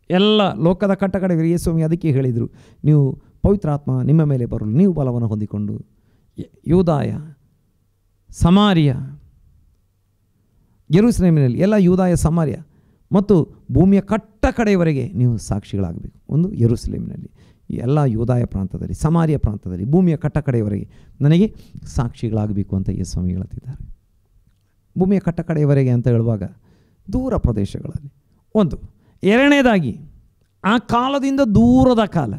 ಎಲ್ಲ ಲೋಕದ ಕಟ್ಟಕಡೆಗೆ ಯೇಸುಸ್ವಾಮಿ ಅದಕ್ಕೆ ಹೇಳಿದರು, ನೀವು ಪವಿತ್ರಾತ್ಮ ನಿಮ್ಮ ಮೇಲೆ ಬರಲು ನೀವು ಬಲವನ್ನು ಹೊಂದಿಕೊಂಡು ಯೂದಾಯ, ಸಮಾರ್ಯ, ಯೆರೂಸಲೇಮಿನಲ್ಲಿ ಎಲ್ಲ ಯೂದಾಯ, ಸಮಾರ್ಯ ಮತ್ತು ಭೂಮಿಯ ಕಟ್ಟ ಕಡೆಯವರೆಗೆ ನೀವು ಸಾಕ್ಷಿಗಳಾಗಬೇಕು. ಒಂದು ಯೆರೂಸಲೇಮಿನಲ್ಲಿ, ಎಲ್ಲ ಯೂದಾಯ ಪ್ರಾಂತದಲ್ಲಿ, ಸಮಾರ್ಯ ಪ್ರಾಂತದಲ್ಲಿ, ಭೂಮಿಯ ಕಟ್ಟ ಕಡೆಯವರೆಗೆ ನನಗೆ ಸಾಕ್ಷಿಗಳಾಗಬೇಕು ಅಂತ ಯೇಸುಸ್ವಾಮಿ ಹೇಳುತ್ತಿದ್ದಾರೆ. ಭೂಮಿಯ ಕಟ್ಟ ಕಡೆಯವರೆಗೆ ಅಂತ ಹೇಳುವಾಗ ದೂರ ಪ್ರದೇಶಗಳಲ್ಲಿ ಒಂದು. ಎರಡನೇದಾಗಿ ಆ ಕಾಲದಿಂದ ದೂರದ ಕಾಲ,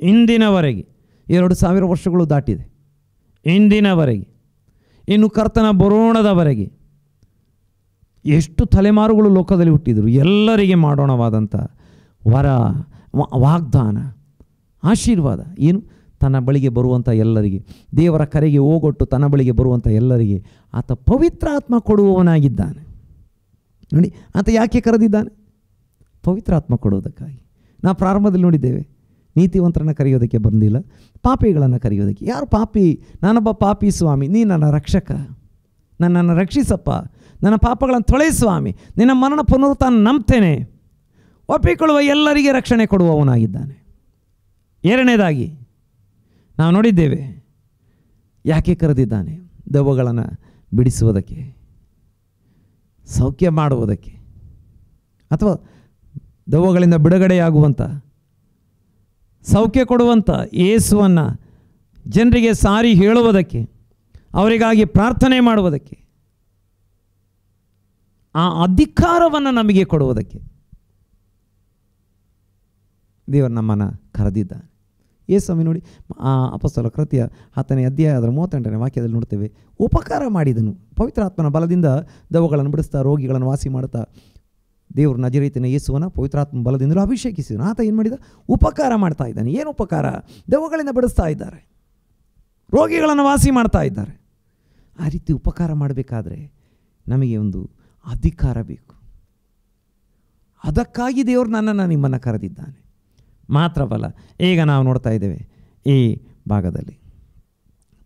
ಇಂದಿನವರೆಗೆ 2000 ವರ್ಷಗಳು ದಾಟಿದೆ, ಇಂದಿನವರೆಗೆ, ಇನ್ನು ಕರ್ತನ ಬರೋಣದವರೆಗೆ ಎಷ್ಟು ತಲೆಮಾರುಗಳು ಲೋಕದಲ್ಲಿ ಹುಟ್ಟಿದರು, ಎಲ್ಲರಿಗೆ ಮಾಡೋಣವಾದಂಥ ವರ, ವಾಗ್ದಾನ, ಆಶೀರ್ವಾದ ಏನು? ತನ್ನ ಬಳಿಗೆ ಬರುವಂಥ ಎಲ್ಲರಿಗೆ, ದೇವರ ಕರೆಗೆ ಹೋಗೊಟ್ಟು ತನ್ನ ಬಳಿಗೆ ಬರುವಂಥ ಎಲ್ಲರಿಗೆ ಆತ ಪವಿತ್ರ ಆತ್ಮ ಕೊಡುವವನಾಗಿದ್ದಾನೆ. ನೋಡಿ, ಆತ ಯಾಕೆ ಕರೆದಿದ್ದಾನೆ? ಪವಿತ್ರ ಆತ್ಮ ಕೊಡುವುದಕ್ಕಾಗಿ. ನಾವು ಪ್ರಾರಂಭದಲ್ಲಿ ನೋಡಿದ್ದೇವೆ, ನೀತಿವಂತರನ್ನು ಕರೆಯೋದಕ್ಕೆ ಬಂದಿಲ್ಲ, ಪಾಪಿಗಳನ್ನು ಕರೆಯೋದಕ್ಕೆ. ಯಾರು ಪಾಪಿ? ನಾನೊಬ್ಬ ಪಾಪಿ ಸ್ವಾಮಿ, ನೀ ನನ್ನ ರಕ್ಷಕ, ನನ್ನನ್ನು ರಕ್ಷಿಸಪ್ಪ, ನನ್ನ ಪಾಪಗಳನ್ನು ತೊಳೆ ಸ್ವಾಮಿ, ನಿನ್ನ ಮರಣ ಪುನರುತ್ಥಾನ ನಂಬ್ತೇನೆ, ಒಪ್ಪಿಕೊಳ್ಳುವ ಎಲ್ಲರಿಗೆ ರಕ್ಷಣೆ ಕೊಡುವವನಾಗಿದ್ದಾನೆ. ಎರಡನೇದಾಗಿ ನಾವು ನೋಡಿದ್ದೇವೆ, ಯಾಕೆ ಕರೆದಿದ್ದಾನೆ? ದೆವ್ವಗಳನ್ನು ಬಿಡಿಸುವುದಕ್ಕೆ, ಸೌಖ್ಯ ಮಾಡುವುದಕ್ಕೆ, ಅಥವಾ ದೆವ್ವಗಳಿಂದ ಬಿಡುಗಡೆಯಾಗುವಂಥ, ಸೌಖ್ಯ ಕೊಡುವಂಥ ಯೇಸುವನ್ನು ಜನರಿಗೆ ಸಾರಿ ಹೇಳುವುದಕ್ಕೆ, ಅವರಿಗಾಗಿ ಪ್ರಾರ್ಥನೆ ಮಾಡುವುದಕ್ಕೆ, ಆ ಅಧಿಕಾರವನ್ನು ನಮಗೆ ಕೊಡುವುದಕ್ಕೆ ದೇವರು ನಮ್ಮನ್ನು ಕರೆದಿದ್ದಾನೆ. ಯೇಸುಸ್ವಾಮಿ ನೋಡಿ, ಆ ಅಪೊಸ್ತಲರ ಕೃತ್ಯ 10ನೇ ಅಧ್ಯಾಯ ಅದರ 38ನೇ ವಾಕ್ಯದಲ್ಲಿ ನೋಡ್ತೇವೆ, ಉಪಕಾರ ಮಾಡಿದನು. ಪವಿತ್ರಾತ್ಮನ ಬಲದಿಂದ ದೆವ್ವಗಳನ್ನು ಬಿಡಿಸ್ತಾ, ರೋಗಿಗಳನ್ನು ವಾಸಿ ಮಾಡುತ್ತಾ, ದೇವರು ನಜರೇತಿನ ಯೇಸುವನ್ನು ಪವಿತ್ರಾತ್ಮ ಬಲದಿಂದಲೂ ಅಭಿಷೇಕಿಸಿದನು. ಆತ ಏನು ಮಾಡಿದ? ಉಪಕಾರ ಮಾಡ್ತಾ ಇದ್ದಾನೆ. ಏನು ಉಪಕಾರ? ದೆವ್ವಗಳಿಂದ ಬಿಡಿಸ್ತಾ ಇದ್ದಾರೆ, ರೋಗಿಗಳನ್ನು ವಾಸಿ ಮಾಡ್ತಾ ಇದ್ದಾರೆ. ಆ ರೀತಿ ಉಪಕಾರ ಮಾಡಬೇಕಾದ್ರೆ ನಮಗೆ ಒಂದು ಅಧಿಕಾರ ಬೇಕು. ಅದಕ್ಕಾಗಿ ದೇವರು ನನ್ನನ್ನು ನಿಮ್ಮನ್ನು ಕರೆದಿದ್ದಾನೆ. ಮಾತ್ರವಲ್ಲ, ಈಗ ನಾವು ನೋಡ್ತಾ ಇದ್ದೇವೆ ಈ ಭಾಗದಲ್ಲಿ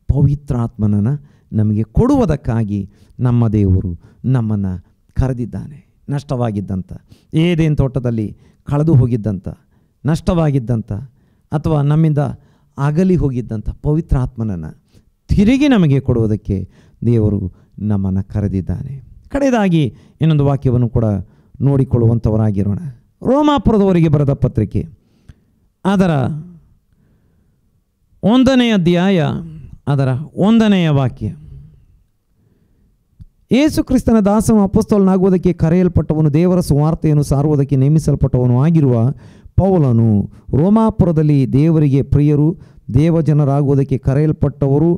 ಪವಿತ್ರಾತ್ಮನನ್ನು ನಮಗೆ ಕೊಡುವುದಕ್ಕಾಗಿ ನಮ್ಮ ದೇವರು ನಮ್ಮನ್ನು ಕರೆದಿದ್ದಾನೆ. ನಷ್ಟವಾಗಿದ್ದಂಥ, ಏದೇನು ತೋಟದಲ್ಲಿ ಕಳೆದು ಹೋಗಿದ್ದಂಥ, ನಷ್ಟವಾಗಿದ್ದಂಥ ಅಥವಾ ನಮ್ಮಿಂದ ಅಗಲಿ ಹೋಗಿದ್ದಂಥ ಪವಿತ್ರಾತ್ಮನನ್ನು ತಿರುಗಿ ನಮಗೆ ಕೊಡುವುದಕ್ಕೆ ದೇವರು ನಮ್ಮನ್ನು ಕರೆದಿದ್ದಾನೆ. ಕಡೆಯದಾಗಿ ಇನ್ನೊಂದು ವಾಕ್ಯವನ್ನು ಕೂಡ ನೋಡಿಕೊಳ್ಳುವಂಥವರಾಗಿರೋಣ. ರೋಮಾಪುರದವರಿಗೆ ಬರೆದ ಪತ್ರಿಕೆ ಅದರ 1ನೇ ಅಧ್ಯಾಯ ಅದರ 1ನೇ ವಾಕ್ಯ. ಯೇಸು ಕ್ರಿಸ್ತನ ದಾಸನು ಅಪೊಸ್ತಲನಾಗುವುದಕ್ಕೆ ಕರೆಯಲ್ಪಟ್ಟವನು, ದೇವರ ಸುವಾರ್ತೆಯನ್ನು ಸಾರುವುದಕ್ಕೆ ನೇಮಿಸಲ್ಪಟ್ಟವನು ಆಗಿರುವ ಪೌಲನು ರೋಮಾಪುರದಲ್ಲಿ ದೇವರಿಗೆ ಪ್ರಿಯರು, ದೇವಜನರಾಗುವುದಕ್ಕೆ ಕರೆಯಲ್ಪಟ್ಟವರು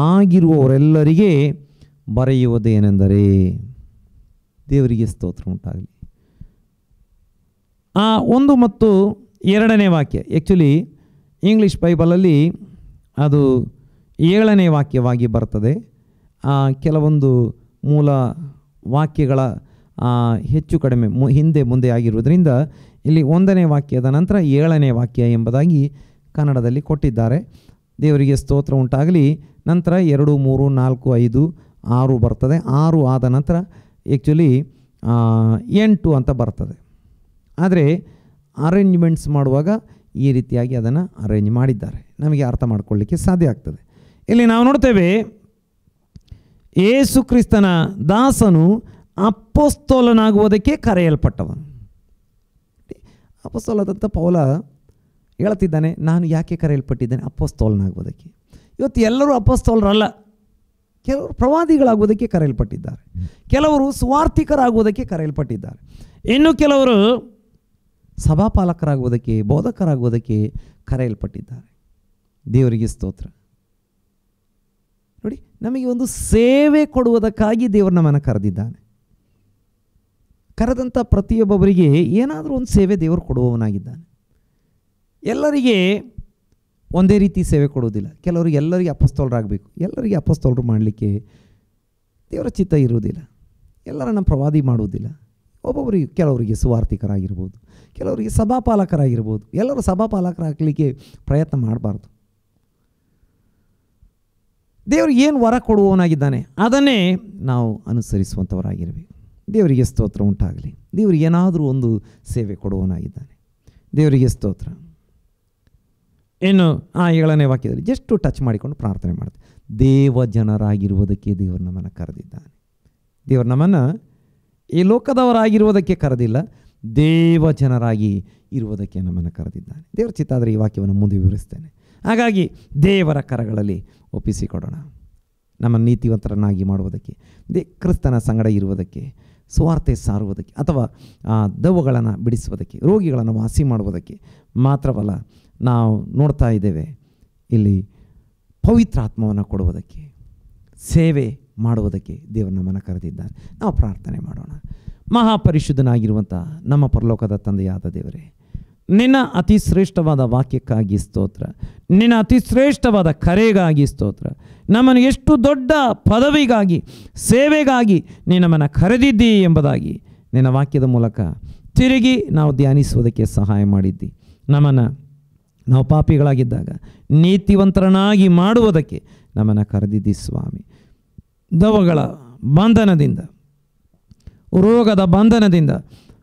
ಆಗಿರುವವರೆಲ್ಲರಿಗೆ ಬರೆಯುವುದೇನೆಂದರೆ, ದೇವರಿಗೆ ಸ್ತೋತ್ರ ಉಂಟಾಗಲಿ. ಆ 1 ಮತ್ತು 2ನೇ ವಾಕ್ಯ, ಆ್ಯಕ್ಚುಲಿ ಇಂಗ್ಲೀಷ್ ಬೈಬಲಲ್ಲಿ ಅದು 7ನೇ ವಾಕ್ಯವಾಗಿ ಬರ್ತದೆ. ಕೆಲವೊಂದು ಮೂಲ ವಾಕ್ಯಗಳ ಹೆಚ್ಚು ಕಡಿಮೆ ಹಿಂದೆ ಮುಂದೆ ಆಗಿರುವುದರಿಂದ ಇಲ್ಲಿ 1ನೇ ವಾಕ್ಯದ ನಂತರ 7ನೇ ವಾಕ್ಯ ಎಂಬುದಾಗಿ ಕನ್ನಡದಲ್ಲಿ ಕೊಟ್ಟಿದ್ದಾರೆ. ದೇವರಿಗೆ ಸ್ತೋತ್ರ ಉಂಟಾಗಲಿ. ನಂತರ 2, 3, 4, 5, 6 ಬರ್ತದೆ. 6 ಆದ ನಂತರ ಆ್ಯಕ್ಚುಲಿ 8 ಅಂತ ಬರ್ತದೆ. ಆದರೆ ಅರೇಂಜ್ಮೆಂಟ್ಸ್ ಮಾಡುವಾಗ ಈ ರೀತಿಯಾಗಿ ಅದನ್ನು ಅರೇಂಜ್ ಮಾಡಿದ್ದಾರೆ, ನಮಗೆ ಅರ್ಥ ಮಾಡಿಕೊಳ್ಳಿಕ್ಕೆ ಸಾಧ್ಯ ಆಗ್ತದೆ. ಇಲ್ಲಿ ನಾವು ನೋಡ್ತೇವೆ, ಯೇಸು ಕ್ರಿಸ್ತನ ದಾಸನು ಅಪೊಸ್ತಲನಾಗುವುದಕ್ಕೆ ಕರೆಯಲ್ಪಟ್ಟವನು. ಅಪೊಸ್ತಲದಂಥ ಪೌಲ ಹೇಳ್ತಿದ್ದಾನೆ, ನಾನು ಯಾಕೆ ಕರೆಯಲ್ಪಟ್ಟಿದ್ದೇನೆ? ಅಪೊಸ್ತಲನಾಗುವುದಕ್ಕೆ. ಇವತ್ತು ಎಲ್ಲರೂ ಅಪೊಸ್ತಲರಲ್ಲ. ಕೆಲವರು ಪ್ರವಾದಿಗಳಾಗುವುದಕ್ಕೆ ಕರೆಯಲ್ಪಟ್ಟಿದ್ದಾರೆ, ಕೆಲವರು ಸುವಾರ್ತಿಕರಾಗುವುದಕ್ಕೆ ಕರೆಯಲ್ಪಟ್ಟಿದ್ದಾರೆ, ಇನ್ನು ಕೆಲವರು ಸಭಾಪಾಲಕರಾಗುವುದಕ್ಕೆ, ಬೋಧಕರಾಗುವುದಕ್ಕೆ ಕರೆಯಲ್ಪಟ್ಟಿದ್ದಾರೆ. ದೇವರಿಗೆ ಸ್ತೋತ್ರ. ನೋಡಿ, ನಮಗೆ ಒಂದು ಸೇವೆ ಕೊಡುವುದಕ್ಕಾಗಿ ದೇವರು ನಮ್ಮನ್ನು ಕರೆದಿದ್ದಾನೆ. ಕರೆದಂಥ ಪ್ರತಿಯೊಬ್ಬೊಬ್ಬರಿಗೆ ಏನಾದರೂ ಒಂದು ಸೇವೆ ದೇವರು ಕೊಡುವವನಾಗಿದ್ದಾನೆ. ಎಲ್ಲರಿಗೆ ಒಂದೇ ರೀತಿ ಸೇವೆ ಕೊಡುವುದಿಲ್ಲ. ಕೆಲವರಿಗೆ ಎಲ್ಲರಿಗೆ ಅಪೊಸ್ತಲರಾಗಬೇಕು, ಎಲ್ಲರಿಗೆ ಅಪೊಸ್ತಲರು ಮಾಡಲಿಕ್ಕೆ ದೇವರ ಚಿತ್ತ ಇರುವುದಿಲ್ಲ. ಎಲ್ಲರನ್ನ ಪ್ರವಾದಿ ಮಾಡುವುದಿಲ್ಲ. ಒಬ್ಬೊಬ್ಬರಿಗೆ, ಕೆಲವರಿಗೆ ಸುವಾರ್ತಿಕರಾಗಿರ್ಬೋದು, ಕೆಲವರಿಗೆ ಸಭಾಪಾಲಕರಾಗಿರ್ಬೋದು. ಎಲ್ಲರೂ ಸಭಾಪಾಲಕರಾಗಲಿಕ್ಕೆ ಪ್ರಯತ್ನ ಮಾಡಬಾರ್ದು. ದೇವರು ಏನು ವರ ಕೊಡುವವನಾಗಿದ್ದಾನೆ ಅದನ್ನೇ ನಾವು ಅನುಸರಿಸುವಂಥವರಾಗಿರಬೇಕು. ದೇವರಿಗೆ ಸ್ತೋತ್ರ ಉಂಟಾಗಲಿ. ದೇವರಿಗೆ ಏನಾದರೂ ಒಂದು ಸೇವೆ ಕೊಡುವವನಾಗಿದ್ದಾನೆ. ದೇವರಿಗೆ ಸ್ತೋತ್ರ. ಇನ್ನು ಆ 7ನೇ ವಾಕ್ಯದಲ್ಲಿ ಜಸ್ಟ್ ಟಚ್ ಮಾಡಿಕೊಂಡು ಪ್ರಾರ್ಥನೆ ಮಾಡ್ತೇವೆ. ದೇವ ಜನರಾಗಿರುವುದಕ್ಕೆ ದೇವರು ನಮ್ಮನ್ನು ಕರೆದಿದ್ದಾನೆ. ದೇವರು ನಮ್ಮನ್ನು ಈ ಲೋಕದವರಾಗಿರುವುದಕ್ಕೆ ಕರೆದಿಲ್ಲ, ದೇವ ಜನರಾಗಿ ಇರುವುದಕ್ಕೆ ನಮ್ಮನ್ನು ಕರೆದಿದ್ದಾನೆ. ದೇವರ ಚಿತ್ತ ಆದರೆ ಈ ವಾಕ್ಯವನ್ನು ಮುಂದೆ ವಿವರಿಸ್ತೇನೆ. ಹಾಗಾಗಿ ದೇವರ ಕರಗಳಲ್ಲಿ ಒಪ್ಪಿಸಿಕೊಡೋಣ. ನಮ್ಮನ್ನು ನೀತಿವಂತರನ್ನಾಗಿ ಮಾಡುವುದಕ್ಕೆ, ಕ್ರಿಸ್ತನ ಸಂಗಡ ಇರುವುದಕ್ಕೆ, ಸುವಾರ್ತೆ ಸಾರುವುದಕ್ಕೆ, ಅಥವಾ ದೆವ್ವಗಳನ್ನು ಬಿಡಿಸುವುದಕ್ಕೆ, ರೋಗಿಗಳನ್ನು ವಾಸಿ ಮಾಡುವುದಕ್ಕೆ. ಮಾತ್ರವಲ್ಲ, ನಾವು ನೋಡ್ತಾ ಇದ್ದೇವೆ ಇಲ್ಲಿ ಪವಿತ್ರಾತ್ಮವನ್ನು ಕೊಡುವುದಕ್ಕೆ, ಸೇವೆ ಮಾಡುವುದಕ್ಕೆ ದೇವರು ನಮ್ಮನ್ನು ಕರೆದಿದ್ದಾನೆ. ನಾವು ಪ್ರಾರ್ಥನೆ ಮಾಡೋಣ. ಮಹಾಪರಿಶುದ್ಧನಾಗಿರುವಂಥ ನಮ್ಮ ಪರಲೋಕದ ತಂದೆಯಾದ ದೇವರೇ, ನಿನ್ನ ಅತಿ ಶ್ರೇಷ್ಠವಾದ ವಾಕ್ಯಕ್ಕಾಗಿ ಸ್ತೋತ್ರ, ನಿನ್ನ ಅತಿ ಶ್ರೇಷ್ಠವಾದ ಕರೆಗಾಗಿ ಸ್ತೋತ್ರ. ನಮ್ಮನ್ನು ಎಷ್ಟು ದೊಡ್ಡ ಪದವಿಗಾಗಿ, ಸೇವೆಗಾಗಿ ನೀನು ನಮ್ಮನ್ನು ಕರೆದಿದ್ದಿ ಎಂಬುದಾಗಿ ನಿನ್ನ ವಾಕ್ಯದ ಮೂಲಕ ತಿರುಗಿ ನಾವು ಧ್ಯಾನಿಸುವುದಕ್ಕೆ ಸಹಾಯ ಮಾಡಿದ್ದಿ. ನಮ್ಮನ್ನು ನಾವು ಪಾಪಿಗಳಾಗಿದ್ದಾಗ ನೀತಿವಂತರನಾಗಿ ಮಾಡುವುದಕ್ಕೆ ನಮ್ಮನ್ನು ಕರೆದಿದ್ದಿ ಸ್ವಾಮಿ. ದೆವ್ವಗಳ ಬಂಧನದಿಂದ, ರೋಗದ ಬಂಧನದಿಂದ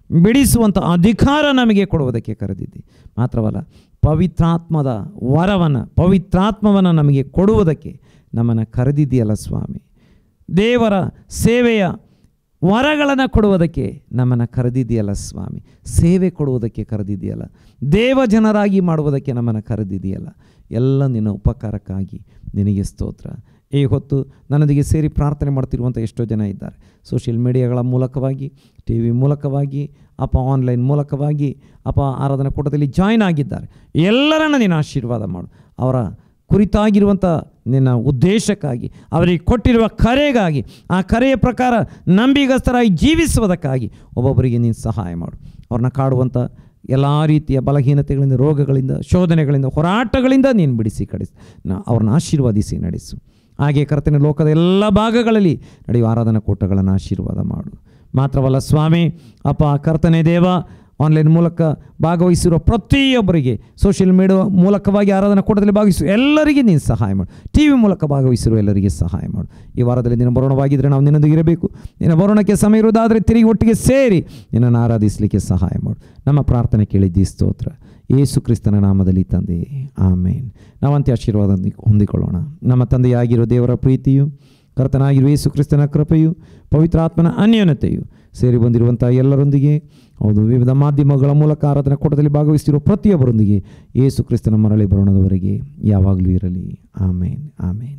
ಬಿಡಿಸುವಂಥ ಅಧಿಕಾರ ನಮಗೆ ಕೊಡುವುದಕ್ಕೆ ಕರೆದಿದ್ದಿ. ಮಾತ್ರವಲ್ಲ, ಪವಿತ್ರಾತ್ಮದ ವರವನ್ನು, ಪವಿತ್ರಾತ್ಮವನ್ನು ನಮಗೆ ಕೊಡುವುದಕ್ಕೆ ನಮ್ಮನ್ನು ಕರೆದಿದ್ದೀಯಲ್ಲ ಸ್ವಾಮಿ. ದೇವರ ಸೇವೆಯ ವರಗಳನ್ನು ಕೊಡುವುದಕ್ಕೆ ನಮ್ಮನ್ನು ಕರೆದಿದೆಯಲ್ಲ ಸ್ವಾಮಿ, ಸೇವೆ ಕೊಡುವುದಕ್ಕೆ ಕರೆದಿದೆಯಲ್ಲ, ದೇವ ಜನರಾಗಿ ಮಾಡುವುದಕ್ಕೆ ನಮ್ಮನ್ನು ಕರೆದಿದೆಯಲ್ಲ, ಎಲ್ಲ ನಿನ್ನ ಉಪಕಾರಕ್ಕಾಗಿ ನಿನಗೆ ಸ್ತೋತ್ರ. ಈ ಹೊತ್ತು ನನ್ನೊಂದಿಗೆ ಸೇರಿ ಪ್ರಾರ್ಥನೆ ಮಾಡ್ತಿರುವಂಥ ಎಷ್ಟೋ ಜನ ಇದ್ದಾರೆ. ಸೋಷಿಯಲ್ ಮೀಡಿಯಾಗಳ ಮೂಲಕವಾಗಿ, ಟಿ ವಿ ಮೂಲಕವಾಗಿ, ಅಪ್ಪ ಆನ್ಲೈನ್ ಮೂಲಕವಾಗಿ, ಅಪ್ಪ ಆರಾಧನಾ ಕೂಟದಲ್ಲಿ ಜಾಯ್ನ್ ಆಗಿದ್ದಾರೆ. ಎಲ್ಲರನ್ನ ನೀನು ಆಶೀರ್ವಾದ ಮಾಡು. ಅವರ ಕುರಿತಾಗಿರುವಂಥ ನಿನ್ನ ಉದ್ದೇಶಕ್ಕಾಗಿ, ಅವರಿಗೆ ಕೊಟ್ಟಿರುವ ಕರೆಗಾಗಿ, ಆ ಕರೆಯ ಪ್ರಕಾರ ನಂಬಿಗಸ್ತರಾಗಿ ಜೀವಿಸುವುದಕ್ಕಾಗಿ ಒಬ್ಬೊಬ್ಬರಿಗೆ ನೀನು ಸಹಾಯ ಮಾಡು. ಅವ್ರನ್ನ ಕಾಡುವಂಥ ಎಲ್ಲ ರೀತಿಯ ಬಲಹೀನತೆಗಳಿಂದ, ರೋಗಗಳಿಂದ, ಶೋಧನೆಗಳಿಂದ, ಹೋರಾಟಗಳಿಂದ ನೀನು ಬಿಡಿಸಿ ಕಡಿಸಿ ಅವ್ರನ್ನ ಆಶೀರ್ವಾದಿಸಿ ನಡೆಸು. ಹಾಗೆ ಕರ್ತನೆ, ಲೋಕದ ಎಲ್ಲ ಭಾಗಗಳಲ್ಲಿ ನಡೆಯುವ ಆರಾಧನಾ ಕೂಟಗಳನ್ನು ಆಶೀರ್ವಾದ ಮಾಡು. ಮಾತ್ರವಲ್ಲ ಸ್ವಾಮಿ, ಅಪ್ಪ ಕರ್ತನೆ ದೇವ, ಆನ್ಲೈನ್ ಮೂಲಕ ಭಾಗವಹಿಸಿರುವ ಪ್ರತಿಯೊಬ್ಬರಿಗೆ, ಸೋಷಿಯಲ್ ಮೀಡಿಯಾ ಮೂಲಕವಾಗಿ ಆರಾಧನಾ ಕೂಟದಲ್ಲಿ ಭಾಗವಹಿಸುವ ಎಲ್ಲರಿಗೆ ನೀನು ಸಹಾಯ ಮಾಡು. ಟಿ ವಿ ಮೂಲಕ ಭಾಗವಹಿಸಿರುವ ಎಲ್ಲರಿಗೆ ಸಹಾಯ ಮಾಡು. ಈ ವಾರದಲ್ಲಿ ನಿನ್ನ ಬರೋಣವಾಗಿದ್ದರೆ ನಾವು ನಿನ್ನೊಂದಿಗೆ ಇರಬೇಕು. ನಿನ್ನ ಬರೋಣಕ್ಕೆ ಸಮಯ ಇರುವುದಾದರೆ ತಿರುಗಿ ಒಟ್ಟಿಗೆ ಸೇರಿ ನಿನ್ನನ್ನು ಆರಾಧಿಸಲಿಕ್ಕೆ ಸಹಾಯ ಮಾಡು. ನಮ್ಮ ಪ್ರಾರ್ಥನೆ ಕೇಳಿದ್ದಿ ಸ್ತೋತ್ರ. ಯೇಸು ಕ್ರಿಸ್ತನ ನಾಮದಲ್ಲಿ ತಂದೆ, ಆಮೇನ್. ನಾವಂತೆ ಆಶೀರ್ವಾದ ಹೊಂದಿಕೊಳ್ಳೋಣ. ನಮ್ಮ ತಂದೆಯಾಗಿರೋ ದೇವರ ಪ್ರೀತಿಯು, ಕರ್ತನಾಗಿರುವ ಯೇಸು ಕ್ರಿಸ್ತನ ಕೃಪೆಯು, ಪವಿತ್ರಾತ್ಮನ ಅನ್ಯೋನ್ಯತೆಯು ಸೇರಿ ಬಂದಿರುವಂಥ ಎಲ್ಲರೊಂದಿಗೆ, ಹೌದು, ವಿವಿಧ ಮಾಧ್ಯಮಗಳ ಮೂಲಕ ಆರಾಧನಾ ಕೂಟದಲ್ಲಿ ಭಾಗವಹಿಸಿರುವ ಪ್ರತಿಯೊಬ್ಬರೊಂದಿಗೆ ಯೇಸು ಕ್ರಿಸ್ತನ ಮರಳಿ ಬರೋಣದವರೆಗೆ ಯಾವಾಗಲೂ ಇರಲಿ. ಆಮೇನ್, ಆಮೇನ್.